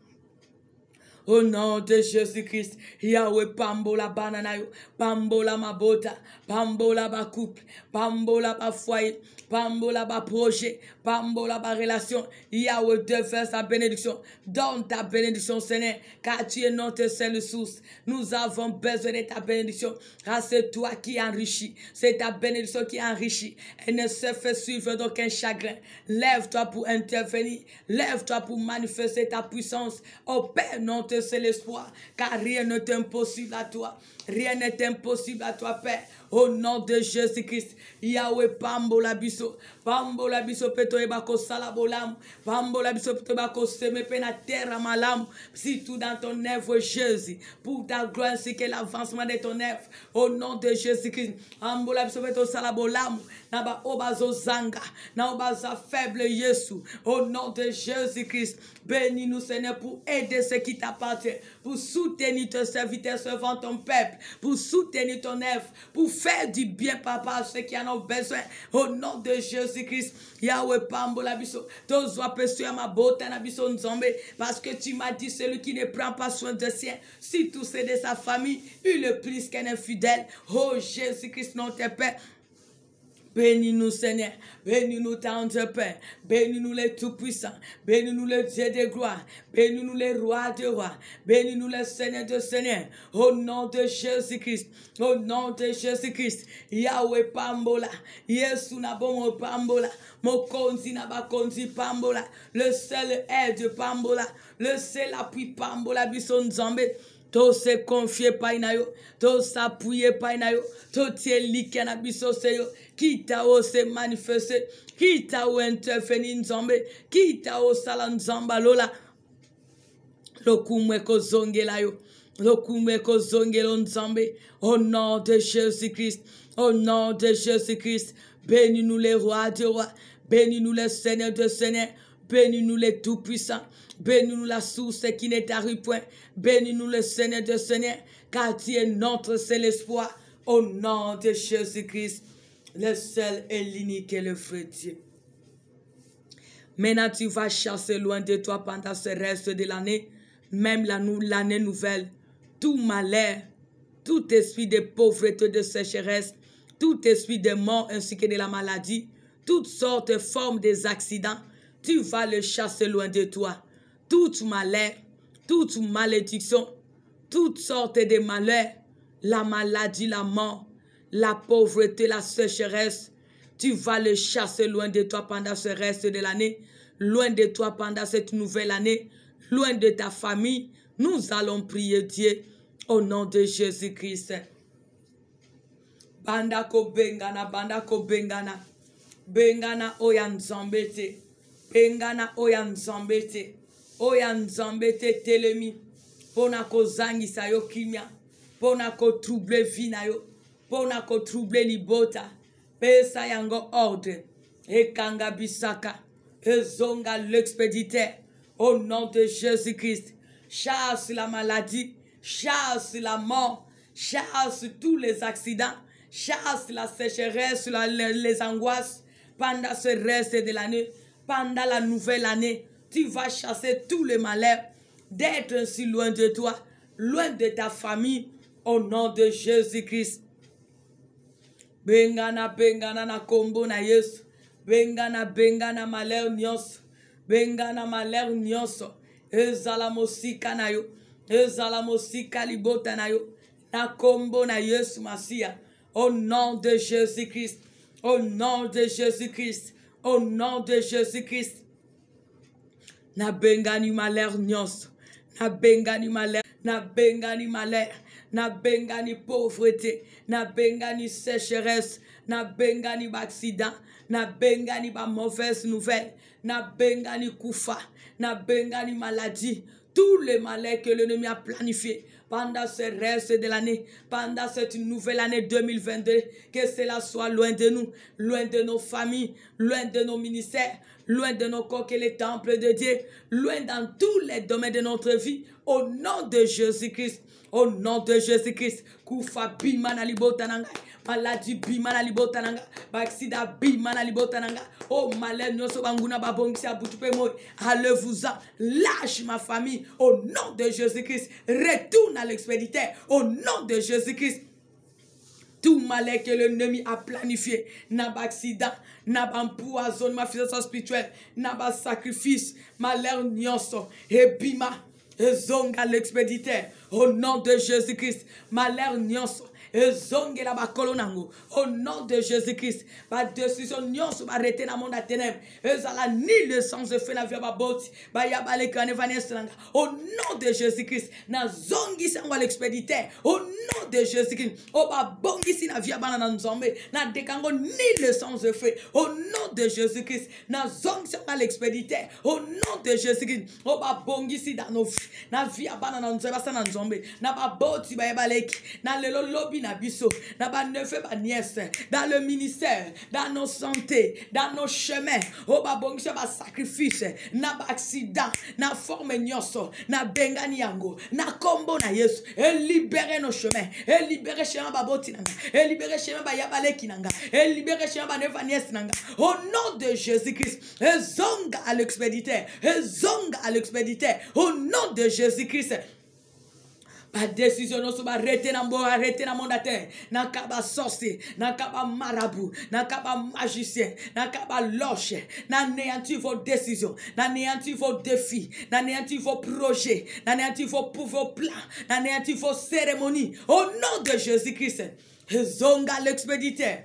Au nom de Jésus-Christ, Yahweh, pambola banana yo, pambola ma bota, pambola ba couple, pambola ba foyer, pambola ba projet, pambola ba relation. Yahweh, déverse ta bénédiction, donne ta bénédiction, Seigneur, car tu es notre seule source. Nous avons besoin de ta bénédiction, car c'est toi qui enrichis, c'est ta bénédiction qui enrichit. Elle ne se fait suivre d'aucun chagrin. Lève-toi pour intervenir, lève-toi pour manifester ta puissance. Au Père, notre c'est l'espoir, car rien n'est impossible à toi. Rien n'est impossible à toi, Père. Au nom de Jésus-Christ, Yahweh, pambola biso peto ebako salabolam, pambola biso peto ebako seme pena terre malam. Si tout dans ton œuvre, Jésus, pour ta gloire ainsi que l'avancement de ton œuvre. Au nom de Jésus-Christ, pambola biso peto salabolam, naba obazo zanga, na obaza faible Yesu. Au nom de Jésus-Christ, bénis-nous, Seigneur, pour aider ceux qui t'appartiennent, pour soutenir tes serviteurs servant ton peuple, pour soutenir ton œuvre, pour faire du bien, Papa, à ceux qui en ont besoin. Au nom de Jésus-Christ, Yahweh pambola biso, tozoa pesu ma bota na biso nzombe, parce que tu m'as dit celui qui ne prend pas soin de sien, si tout c'est de sa famille, il le plus qu'un infidèle. Oh Jésus-Christ, notre Père. Bénis-nous, Seigneur. Bénis-nous, tendre Père. Bénis-nous, les tout-puissants. Bénis-nous, le Dieu de gloire. Bénis-nous, les rois de rois. Bénis-nous, le Seigneur de Seigneur. Au nom de Jésus-Christ. Au nom de Jésus-Christ. Yahweh pambola. Yesu na bon pambola. Mokonzi na bakonzi pambola. Le seul aide pambola. Le seul appui pambola bison nzambe. To se confier painayo, to s'appuyer painayo, to tie like na biso seyo, qui ta o se manifester, qui ta o intervenir nzambe, qui ta o sala nzamba lola, lokumwe ko zongela yo, lokumwe ko zongelo nzambe, au nom de Jésus-Christ, au nom de Jésus-Christ, bénis-nous les rois de rois, bénis-nous les seigneurs de seigneurs, bénis-nous les tout-puissants. Bénis-nous la source qui n'est tarue point. Bénis-nous le Seigneur de Seigneur, car tu es notre seul espoir. Au nom de Jésus-Christ, le seul et l'unique et le vrai Dieu. Maintenant, tu vas chasser loin de toi pendant ce reste de l'année, même l'année nouvelle, tout malheur, tout esprit de pauvreté, de sécheresse, tout esprit de mort ainsi que de la maladie, toutes sortes de formes des accidents, tu vas le chasser loin de toi. Toute malheur, toute malédiction, toutes sortes de malheurs, la maladie, la mort, la pauvreté, la sécheresse, tu vas le chasser loin de toi pendant ce reste de l'année, loin de toi pendant cette nouvelle année, loin de ta famille. Nous allons prier Dieu au nom de Jésus-Christ. Bandako bengana, bengana oyan zambete, bengana oyan zambete. Oya nzambete telemi pona ko zangisa yo kimia pona ko trouble vina yo pona ko trouble libota pesa yango ordre ekanga bisaka ezonga l'expéditeur au nom de Jésus-Christ. Chasse la maladie, chasse la mort, chasse tous les accidents, chasse la sécheresse, les angoisses pendant ce reste de l'année, pendant la nouvelle année. Tu vas chasser tous les malheurs d'être ainsi loin de toi, loin de ta famille, au nom de Jésus-Christ. Bengana na kombo na Yesu. Bengana malheur nyonso. Bengana malheur nyonso. Ezala mosika na yo. Ezala mosika libota na yo. Na kombo na Yesu Masia. Au nom de Jésus-Christ. Au nom de Jésus-Christ. Au nom de Jésus-Christ. Na bengani malheur nyonso, na bengani malheur, na bengani malheur, na bengani pauvreté, na bengani sécheresse, na bengani accident, na bengani ba mauvaise nouvelle, na bengani koufa, na bengani maladie, tous les malheurs que l'ennemi a planifiés pendant ce reste de l'année, pendant cette nouvelle année 2022, que cela soit loin de nous, loin de nos familles, loin de nos ministères, loin de nos corps et les temples de Dieu, loin dans tous les domaines de notre vie, au nom de Jésus-Christ. Au nom de Jésus-Christ, Koufa bimana libotananga, maladie bimana libotananga, baksida bimana libotananga, oh malheur nyoso banguna babongisi abutupe moi, allez-vous-en, lâche ma famille, au nom de Jésus-Christ, retourne à l'expéditeur, au nom de Jésus-Christ. Tout malheur que l'ennemi a planifié, n'a pas accident, n'a pas empoisonnement, ma fidélité spirituelle, n'a pas sacrifice, malheur nyoso, et bima. Zonga l'expéditeur au nom de Jésus-Christ. Malheur nyonso zonga la bakolonango au nom de Jésus-Christ. Ba décision nyonso ba rete na monde à ténèbres. Ezala ni le sens de fait la vie ba boti. Ba ya ba le kane vanestranga au nom de Jésus-Christ. Na zongi sangwa l'expéditeur au nom de Jésus-Christ. O ba bongi si na vie ba na nzombe na dekango ni le sens de fait au nom de Jésus-Christ. Na zongi sangwa l'expéditeur au nom de Jésus-Christ. O ba bongi si dans nos na vie abana na nzeba sana nzombe na ba boti ba yebaleki na lelo lobi na biso na ba nefe ba nièce dans le ministère, dans nos santé, dans nos chemins, o ba bongi ba sacrifice na ba accident na forme nyoso na bengani yango na kombo na Yesu et libérer nos chemins, et libérer chemin ba boti nanga, et libérer chemin ba yabaleki nanga, et libérer chemin ba nefa nièce nanga au nom de Jésus-Christ. Et zonga à l'expéditeur, et zonga à l'expéditeur au nom de Jésus-Christ. Ba décision non soba arrêter na monde à terre, na kaba sorcier, na kaba marabout, na kaba magicien, na kaba loche, na néantir vos décisions, na néantir vos défis, na néantir vos projets, na néantir vos plans, na néantir vos cérémonies au nom de Jésus-Christ. Zonga l'expéditeur,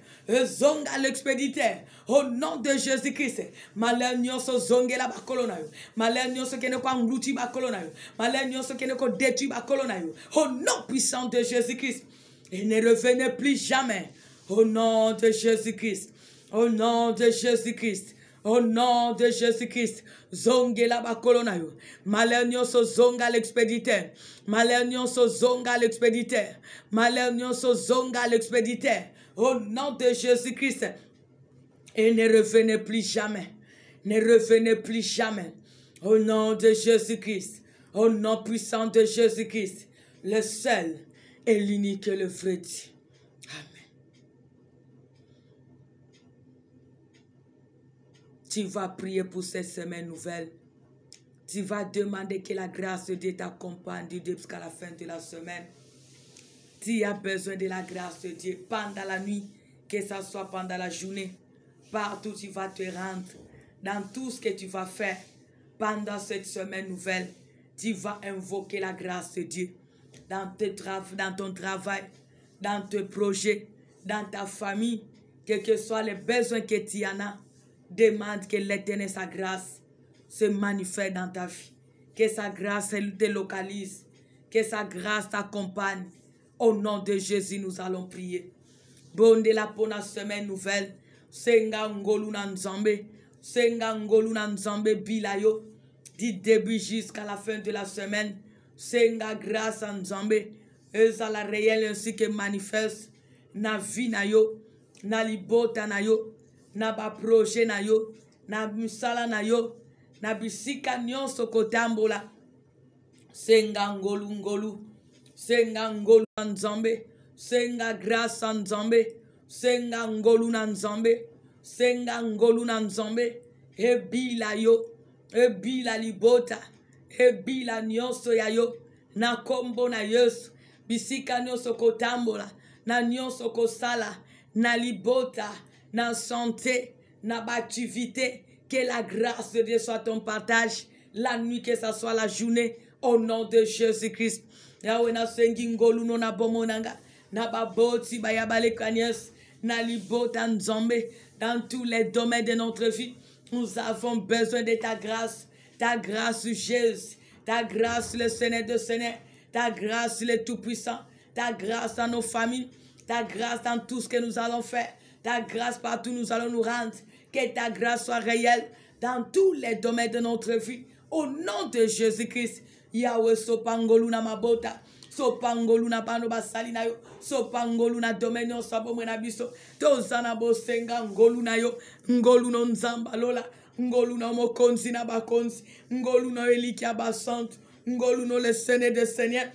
zonga l'expéditeur au nom de Jésus-Christ. Malheur nyonso zongela bakolona yo, malheur nyonso kene ko ngluti bakolona yo, malheur nyonso kene ko détruit bakolona yo au nom puissant de Jésus-Christ. Et ne revenez plus jamais au nom de Jésus-Christ. Au nom de Jésus-Christ. Au nom de Jésus-Christ, zongela bakolona yo. Malheur nyonso zonga l'expéditeur. Malheur nyonso zonga l'expéditeur. Malheur nyonso zonga l'expéditeur. Au nom de Jésus-Christ. Et ne revenez plus jamais. Ne revenez plus jamais. Au nom de Jésus-Christ. Au nom puissant de Jésus-Christ. Le seul et l'unique et le vrai Dieu. Tu vas prier pour cette semaine nouvelle. Tu vas demander que la grâce de Dieu t'accompagne du début jusqu'à la fin de la semaine. Tu as besoin de la grâce de Dieu pendant la nuit, que ce soit pendant la journée. Partout tu vas te rendre, dans tout ce que tu vas faire pendant cette semaine nouvelle, tu vas invoquer la grâce de Dieu dans ton travail, dans tes projets, dans ta famille, quels que soient les besoins que tu en as. Demande que l'Éternel, sa grâce, se manifeste dans ta vie. Que sa grâce te localise. Que sa grâce t'accompagne. Au nom de Jésus, nous allons prier. Bonde la pour la semaine nouvelle. Senga ngolu na nzambe. Senga ngolu na nzambe bilayo. Du début jusqu'à la fin de la semaine. Senga grâce à nzambe. Eza la réelle ainsi que manifeste. Na vie na yo. Na libota na yo. Na ba projet na yo, na misala na yo, na bisika nyonso kotambola. Senga ngolu ngolu, senga ngolu na nzambe, senga grâce na nzambe, senga ngolu na nzambe, senga ngolu na nzambe, ebila yo, ebila libota, ebila nyonso ya yo, na kombo na Yesu, bisika nyonso kotambola, na nyonso kosala, na libota, na santé, na activité, que la grâce de Dieu soit ton partage, la nuit, que ce soit la journée, au nom de Jésus-Christ. Yahweh na sengi ngolu no na bomonanga, na baboti bayabale kanyes, na libota nzambe, dans tous les domaines de notre vie, nous avons besoin de ta grâce Jésus, ta grâce le Seigneur de Seigneur, ta grâce le Tout-Puissant, Ta grâce dans nos familles. Ta grâce dans tout ce que nous allons faire. Ta grâce partout où nous allons nous rendre. Que ta grâce soit réelle dans tous les domaines de notre vie. Au nom de Jésus-Christ. Yahweh sopangoluna mabota. Sopangoluna bano basalina yo. Sopangoluna domenyo sabomwena biso. Tozana bosenga ngoluna yo. Ngoluna nzamba lola. Ngoluna mokonzi na bakonzi. Ngoluna elikia basante. Ngoluna le Seigneur des Seigneurs.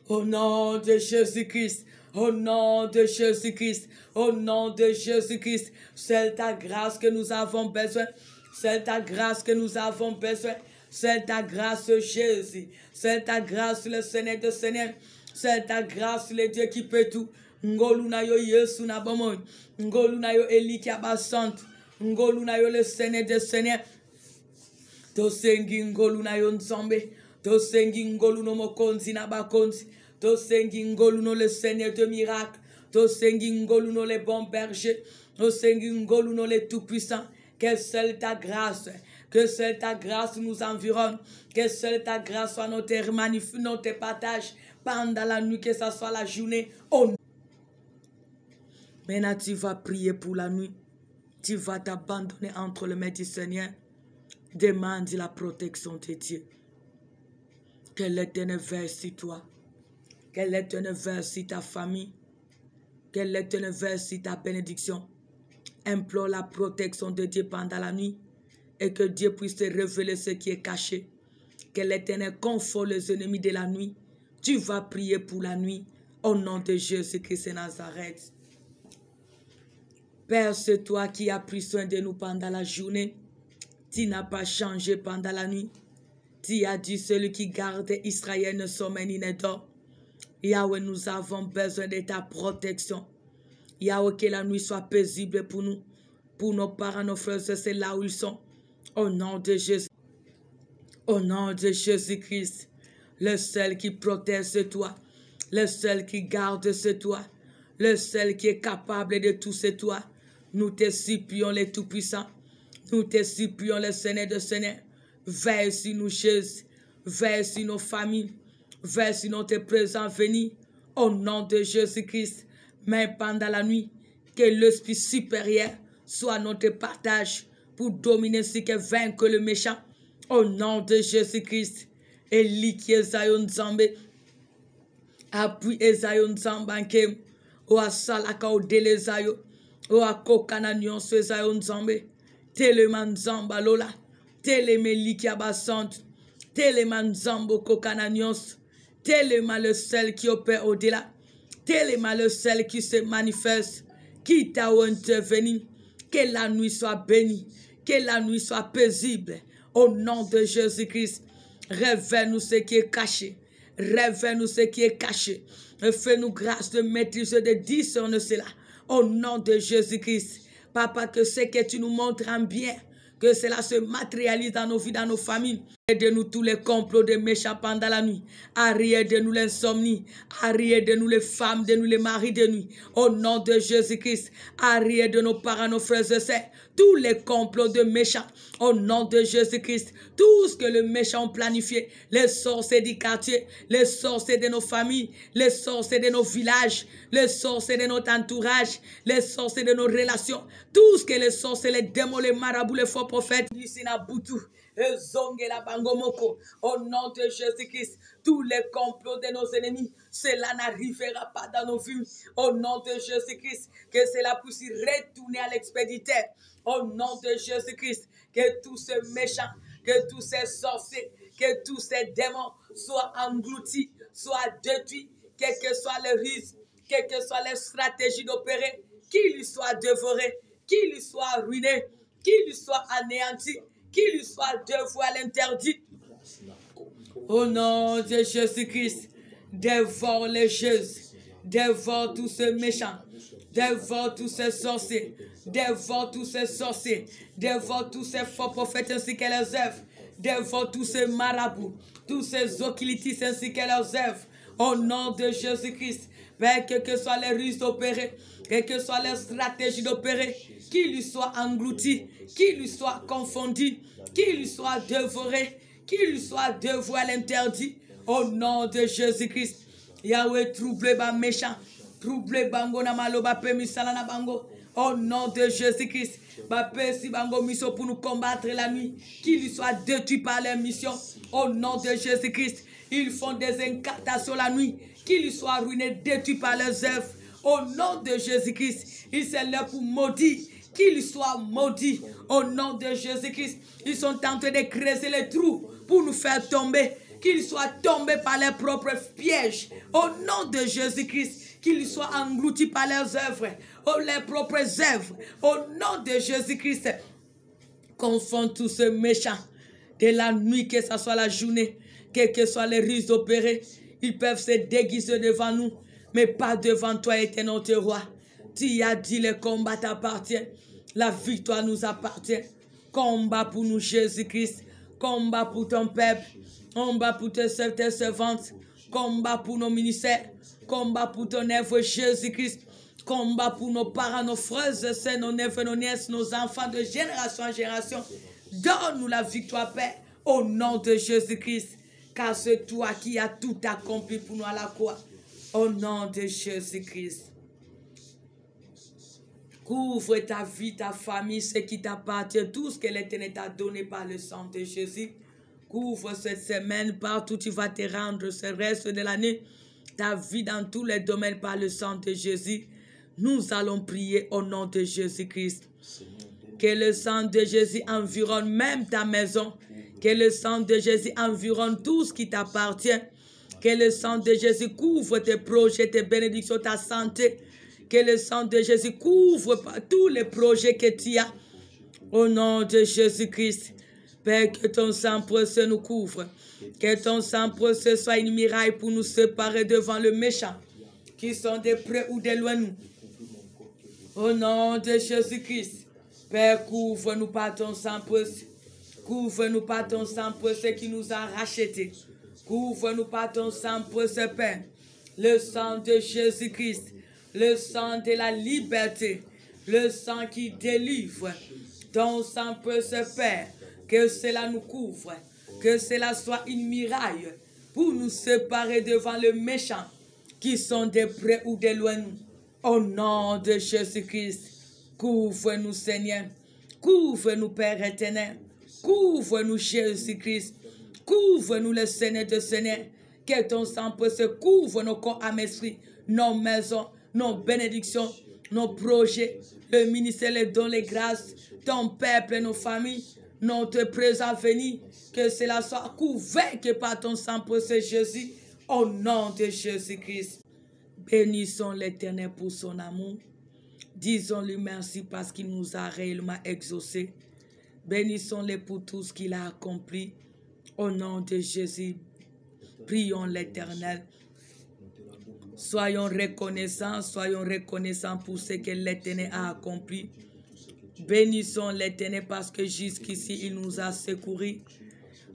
Au nom de Jésus-Christ. Au nom de Jésus-Christ. Au nom de Jésus-Christ. C'est ta grâce que nous avons besoin. C'est ta grâce que nous avons besoin. C'est ta grâce, Jésus. C'est ta grâce, le Seigneur de Seigneur. C'est ta grâce, le Dieu qui peut tout. Ngoluna yo Yesu na bomoy. Ngoluna yo Eliki abasante. Ngoluna yo le Seigneur de Seigneur. Tosengi ngoluna yo nzambe. Tosengi ngoluno mokonzi na bakonzi. Tosengi ngoluno le Seigneur de miracle. Tosengi ngoluno le bon berger. Tosengi ngoluno le tout-puissant. Que seule ta grâce. Que seule ta grâce nous environne. Que seule ta grâce soit notre partage pendant la nuit, que ce soit la journée. Oh. Maintenant, tu vas prier pour la nuit. Tu vas t'abandonner entre les mains du Seigneur. Demande la protection de Dieu. Que l'Éternel verse sur toi. Que l'Éternel verse sur ta famille. Que l'Éternel verse sur ta bénédiction. Implore la protection de Dieu pendant la nuit. Et que Dieu puisse te révéler ce qui est caché. Que l'Éternel conforte les ennemis de la nuit. Tu vas prier pour la nuit. Au nom de Jésus-Christ de Nazareth. Père, c'est toi qui as pris soin de nous pendant la journée. Tu n'as pas changé pendant la nuit. Tu as dit celui qui garde Israël ne sommeille ni ne dort. Yahweh, nous avons besoin de ta protection. Yahweh, que la nuit soit paisible pour nous. Pour nos parents, nos frères, c'est là où ils sont. Au nom de Jésus. Au nom de Jésus-Christ. Le seul qui protège, c'est toi. Le seul qui garde, c'est toi. Le seul qui est capable de tout, c'est toi. Nous te supplions, les tout-puissants. Nous te supplions, le Seigneur de Seigneur. Veille sur nous, Jésus. Veille sur nos familles. Veille sur notre présent venu. Au nom de Jésus-Christ. Mais pendant la nuit, que l'esprit supérieur soit notre partage pour dominer ce qui vaincre le méchant. Au nom de Jésus-Christ. Eliki Ezayon Nzambe. Appuie Ezayon Nzambankem. O asalaka o delezayo. O akokana nyonso Ezayon Nzambe. Teleman Nzamba lola. Teleme liki abasante. Teleman Nzambo kokana nyonso. Telema le seul qui opère au-delà. Telema le seul qui se manifeste. Qui t'a intervenu. Que la nuit soit bénie. Que la nuit soit paisible. Au nom de Jésus-Christ. Révèle-nous ce qui est caché. Révèle-nous ce qui est caché. Et fais-nous grâce de maîtriser, de discerner cela. Au nom de Jésus-Christ. Papa, que ce que tu nous montres en bien, que cela se matérialise dans nos vies, dans nos familles. Aide-nous tous les complots des méchants pendant la nuit. Arrête-nous l'insomnie. Arrête-nous les femmes, de nous les maris de nuit. Au nom de Jésus-Christ. Arrête de nos parents, nos frères et sœurs. Tous les complots de méchants. Au nom de Jésus-Christ. Tout ce que le méchant a planifié. Les sorciers du quartier. Les sorciers de nos familles. Les sorciers de nos villages. Les sorciers de notre entourage. Les sorciers de nos relations. Tout ce que les sorciers, les démons, les marabouts, les faux prophètes. Au nom de Jésus-Christ, tous les complots de nos ennemis, cela n'arrivera pas dans nos vies. Au nom de Jésus-Christ, que cela puisse retourner à l'expéditeur. Au nom de Jésus-Christ, que tous ces méchants, que tous ces sorciers, que tous ces démons soient engloutis, soient détruits, quel que soit le risque, quelles que soient les stratégies d'opérer, qu'il lui soit dévoré, qu'il lui soit ruiné, qu'il lui soit anéanti, qu'il lui soit dévoué à l'interdit. Au nom de Jésus-Christ, dévore les choses, dévore tous ces méchants, dévore tous ces sorciers, dévore tous ces sorciers, dévore tous ces faux prophètes ainsi que leurs œuvres, dévore tous ces marabouts, tous ces occultistes ainsi que leurs œuvres. Au nom de Jésus-Christ, Père, quel que soit les ruses d'opérer, quelles que soient les stratégies d'opérer, qu'il lui soit englouti, qu'il lui soit confondu, qu'il lui soit dévoré, qu'il lui soit dévoué à l'interdit. Au nom de Jésus-Christ. Yahweh, troublez ba méchant. Troublez bango na maloba pe misala na bango. Au nom de Jésus-Christ. Ba pe si bango mission pour nous combattre la nuit. Qu'ils soient détruits par leur mission. Au nom de Jésus-Christ. Ils font des incantations la nuit. Qu'ils soient ruinés, détruits par leurs œuvres. Au nom de Jésus-Christ. Ils sont là pour maudire. Qu'ils soient maudits. Au nom de Jésus-Christ. Ils sont en train de creuser les trous pour nous faire tomber. Qu'ils soient tombés par leurs propres pièges. Au nom de Jésus-Christ. Qu'ils soient engloutis par leurs œuvres. Leurs propres œuvres. Au nom de Jésus-Christ. Confond tous ces méchants. De la nuit, que ce soit la journée. Quels que soient les ruses opérées. Ils peuvent se déguiser devant nous. Mais pas devant toi, éternel notre roi. Tu as dit le combat t'appartient. La victoire nous appartient. Combat pour nous, Jésus-Christ. Combat pour ton peuple. Combat pour tes servantes. Combat pour nos ministères. Combat pour ton œuvre, Jésus-Christ. Combat pour nos parents, nos frères et sœurs, nos neveux, nos nièces, nos enfants de génération en génération. Donne-nous la victoire, Père, au nom de Jésus-Christ. Car c'est toi qui as tout accompli pour nous à la croix. Au nom de Jésus-Christ. Couvre ta vie, ta famille, ce qui t'appartient, tout ce que l'Éternel t'a donné par le sang de Jésus. Couvre cette semaine, partout où tu vas te rendre ce reste de l'année. Ta vie dans tous les domaines par le sang de Jésus. Nous allons prier au nom de Jésus-Christ. Que le sang de Jésus environne même ta maison. Que le sang de Jésus environne tout ce qui t'appartient. Que le sang de Jésus couvre tes projets, tes bénédictions, ta santé. Que le sang de Jésus couvre tous les projets que tu as. Au nom de Jésus-Christ. Père, que ton sang précieux nous couvre. Que ton sang précieux soit une muraille pour nous séparer devant le méchant. Qui sont de près ou de loin nous. Au nom de Jésus-Christ. Père, couvre-nous par ton sang précieux. Couvre-nous par ton sang précieux qui nous a rachetés. Couvre-nous par ton sang précieux, Père. Le sang de Jésus-Christ. Le sang de la liberté. Le sang qui délivre. Ton sang précieux, Père. Que cela nous couvre. Que cela soit une muraille pour nous séparer devant le méchant qui sont de près ou de loin nous. Au nom de Jésus-Christ. Couvre-nous, Seigneur. Couvre-nous, Père éternel. Couvre-nous, Jésus-Christ. Couvre-nous, le Seigneur de Seigneur. Que ton sang précieux couvre nos corps, âmes, esprits, nos maisons, nos bénédictions, nos projets, le ministère, les dons, les grâces, ton peuple, nos familles, notre présent venu. Que cela soit couvert que par ton sang précieux, Jésus, au nom de Jésus-Christ. Bénissons l'Éternel pour son amour. Disons-lui merci parce qu'il nous a réellement exaucés. Bénissons-le pour tout ce qu'il a accompli. Au nom de Jésus, prions l'Éternel. Soyons reconnaissants pour ce que l'Éternel a accompli. Bénissons l'Éternel parce que jusqu'ici, il nous a secourus.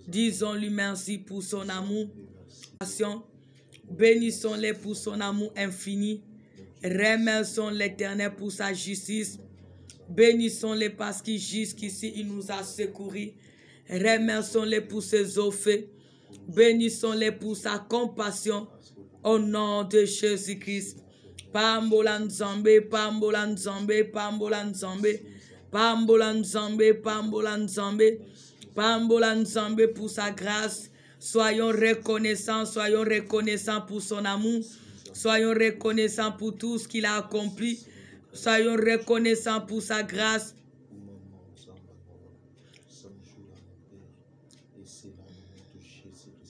Disons-lui merci pour son amour. Bénissons-le pour son amour infini. Remercions l'Éternel pour sa justice. Bénissons-le parce que jusqu'ici, il nous a secourus. Remercions-le pour ses offres. Bénissons-le pour sa compassion. Au nom de Jésus-Christ. Pambolan Zambé, Pambolan Zambé, Pambolan Zambé, Pambolan Zambé, Pambolan Zambé, Pambolan Zambé pour sa grâce. Soyons reconnaissants pour son amour. Soyons reconnaissants pour tout ce qu'il a accompli. Soyons reconnaissants pour sa grâce.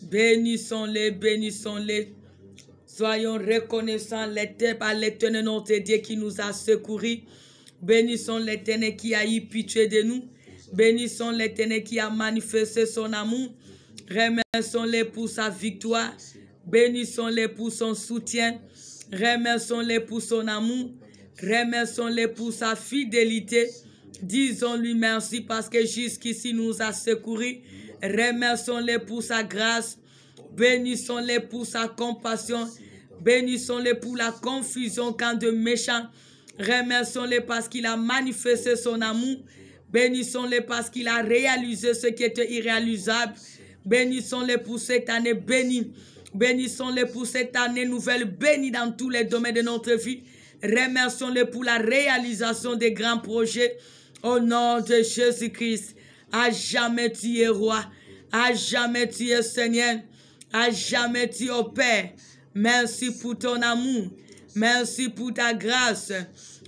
Bénissons-les, bénissons-les. Soyons reconnaissants à l'Éternel notre Dieu qui nous a secourus. Bénissons l'Éternel qui a eu pitié de nous. Bénissons l'Éternel qui a manifesté son amour. Remercions-le pour sa victoire. Bénissons-le pour son soutien. Remercions-le pour son amour. Remercions-le pour sa fidélité. Disons-lui merci parce que jusqu'ici nous a secourus. Remercions-le pour sa grâce. Bénissons-le pour sa compassion. Bénissons-le pour la confusion quand de méchants. Remercions-le parce qu'il a manifesté son amour. Bénissons-le parce qu'il a réalisé ce qui était irréalisable. Bénissons-le pour cette année bénie. Bénissons-les pour cette année nouvelle, bénis dans tous les domaines de notre vie. Remercions-les pour la réalisation des grands projets. Au nom de Jésus-Christ, à jamais tu es roi, à jamais tu es Seigneur, à jamais tu es Père. Merci pour ton amour, merci pour ta grâce,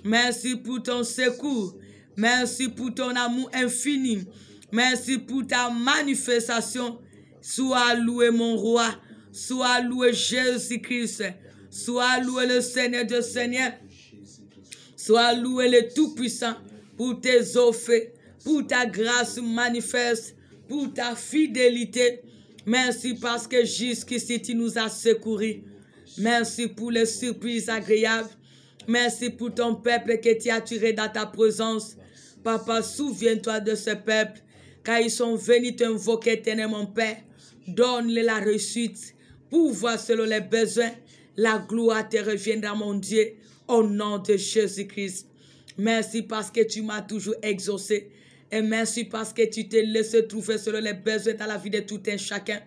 merci pour ton secours, merci pour ton amour infini, merci pour ta manifestation. Sois loué mon roi, sois loué Jésus-Christ, sois loué le Seigneur de Seigneurs, sois loué le Tout-Puissant pour tes offres, pour ta grâce manifeste, pour ta fidélité. Merci parce que jusqu'ici tu nous as secourus. Merci pour les surprises agréables. Merci pour ton peuple que tu as tiré dans ta présence. Papa, souviens-toi de ce peuple, car ils sont venus t'invoquer, éternel mon Père. Donne-les la réussite, pouvoir selon les besoins. La gloire te reviendra, mon Dieu, au nom de Jésus-Christ. Merci parce que tu m'as toujours exaucé. Et merci parce que tu t'es laissé trouver selon les besoins dans la vie de tout un chacun.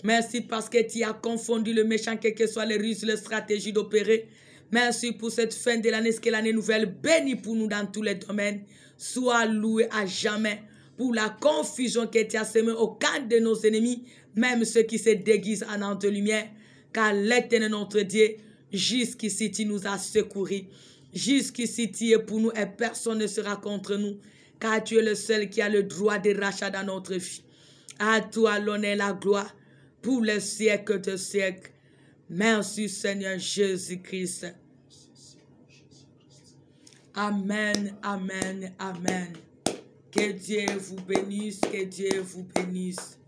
Merci parce que tu as confondu le méchant, quelles que soient les ruses, les stratégies d'opérer. Merci pour cette fin de l'année, ce que l'année nouvelle bénie pour nous dans tous les domaines. Sois loué à jamais pour la confusion que tu as semée au camp de nos ennemis, même ceux qui se déguisent en ange de lumière. Car l'Éternel notre Dieu, jusqu'ici tu nous as secourus. Jusqu'ici tu es pour nous et personne ne sera contre nous. Car tu es le seul qui a le droit de rachat dans notre vie. À toi l'honneur et la gloire pour les siècles de siècles. Merci Seigneur Jésus-Christ. Amen, amen, amen. Que Dieu vous bénisse, que Dieu vous bénisse.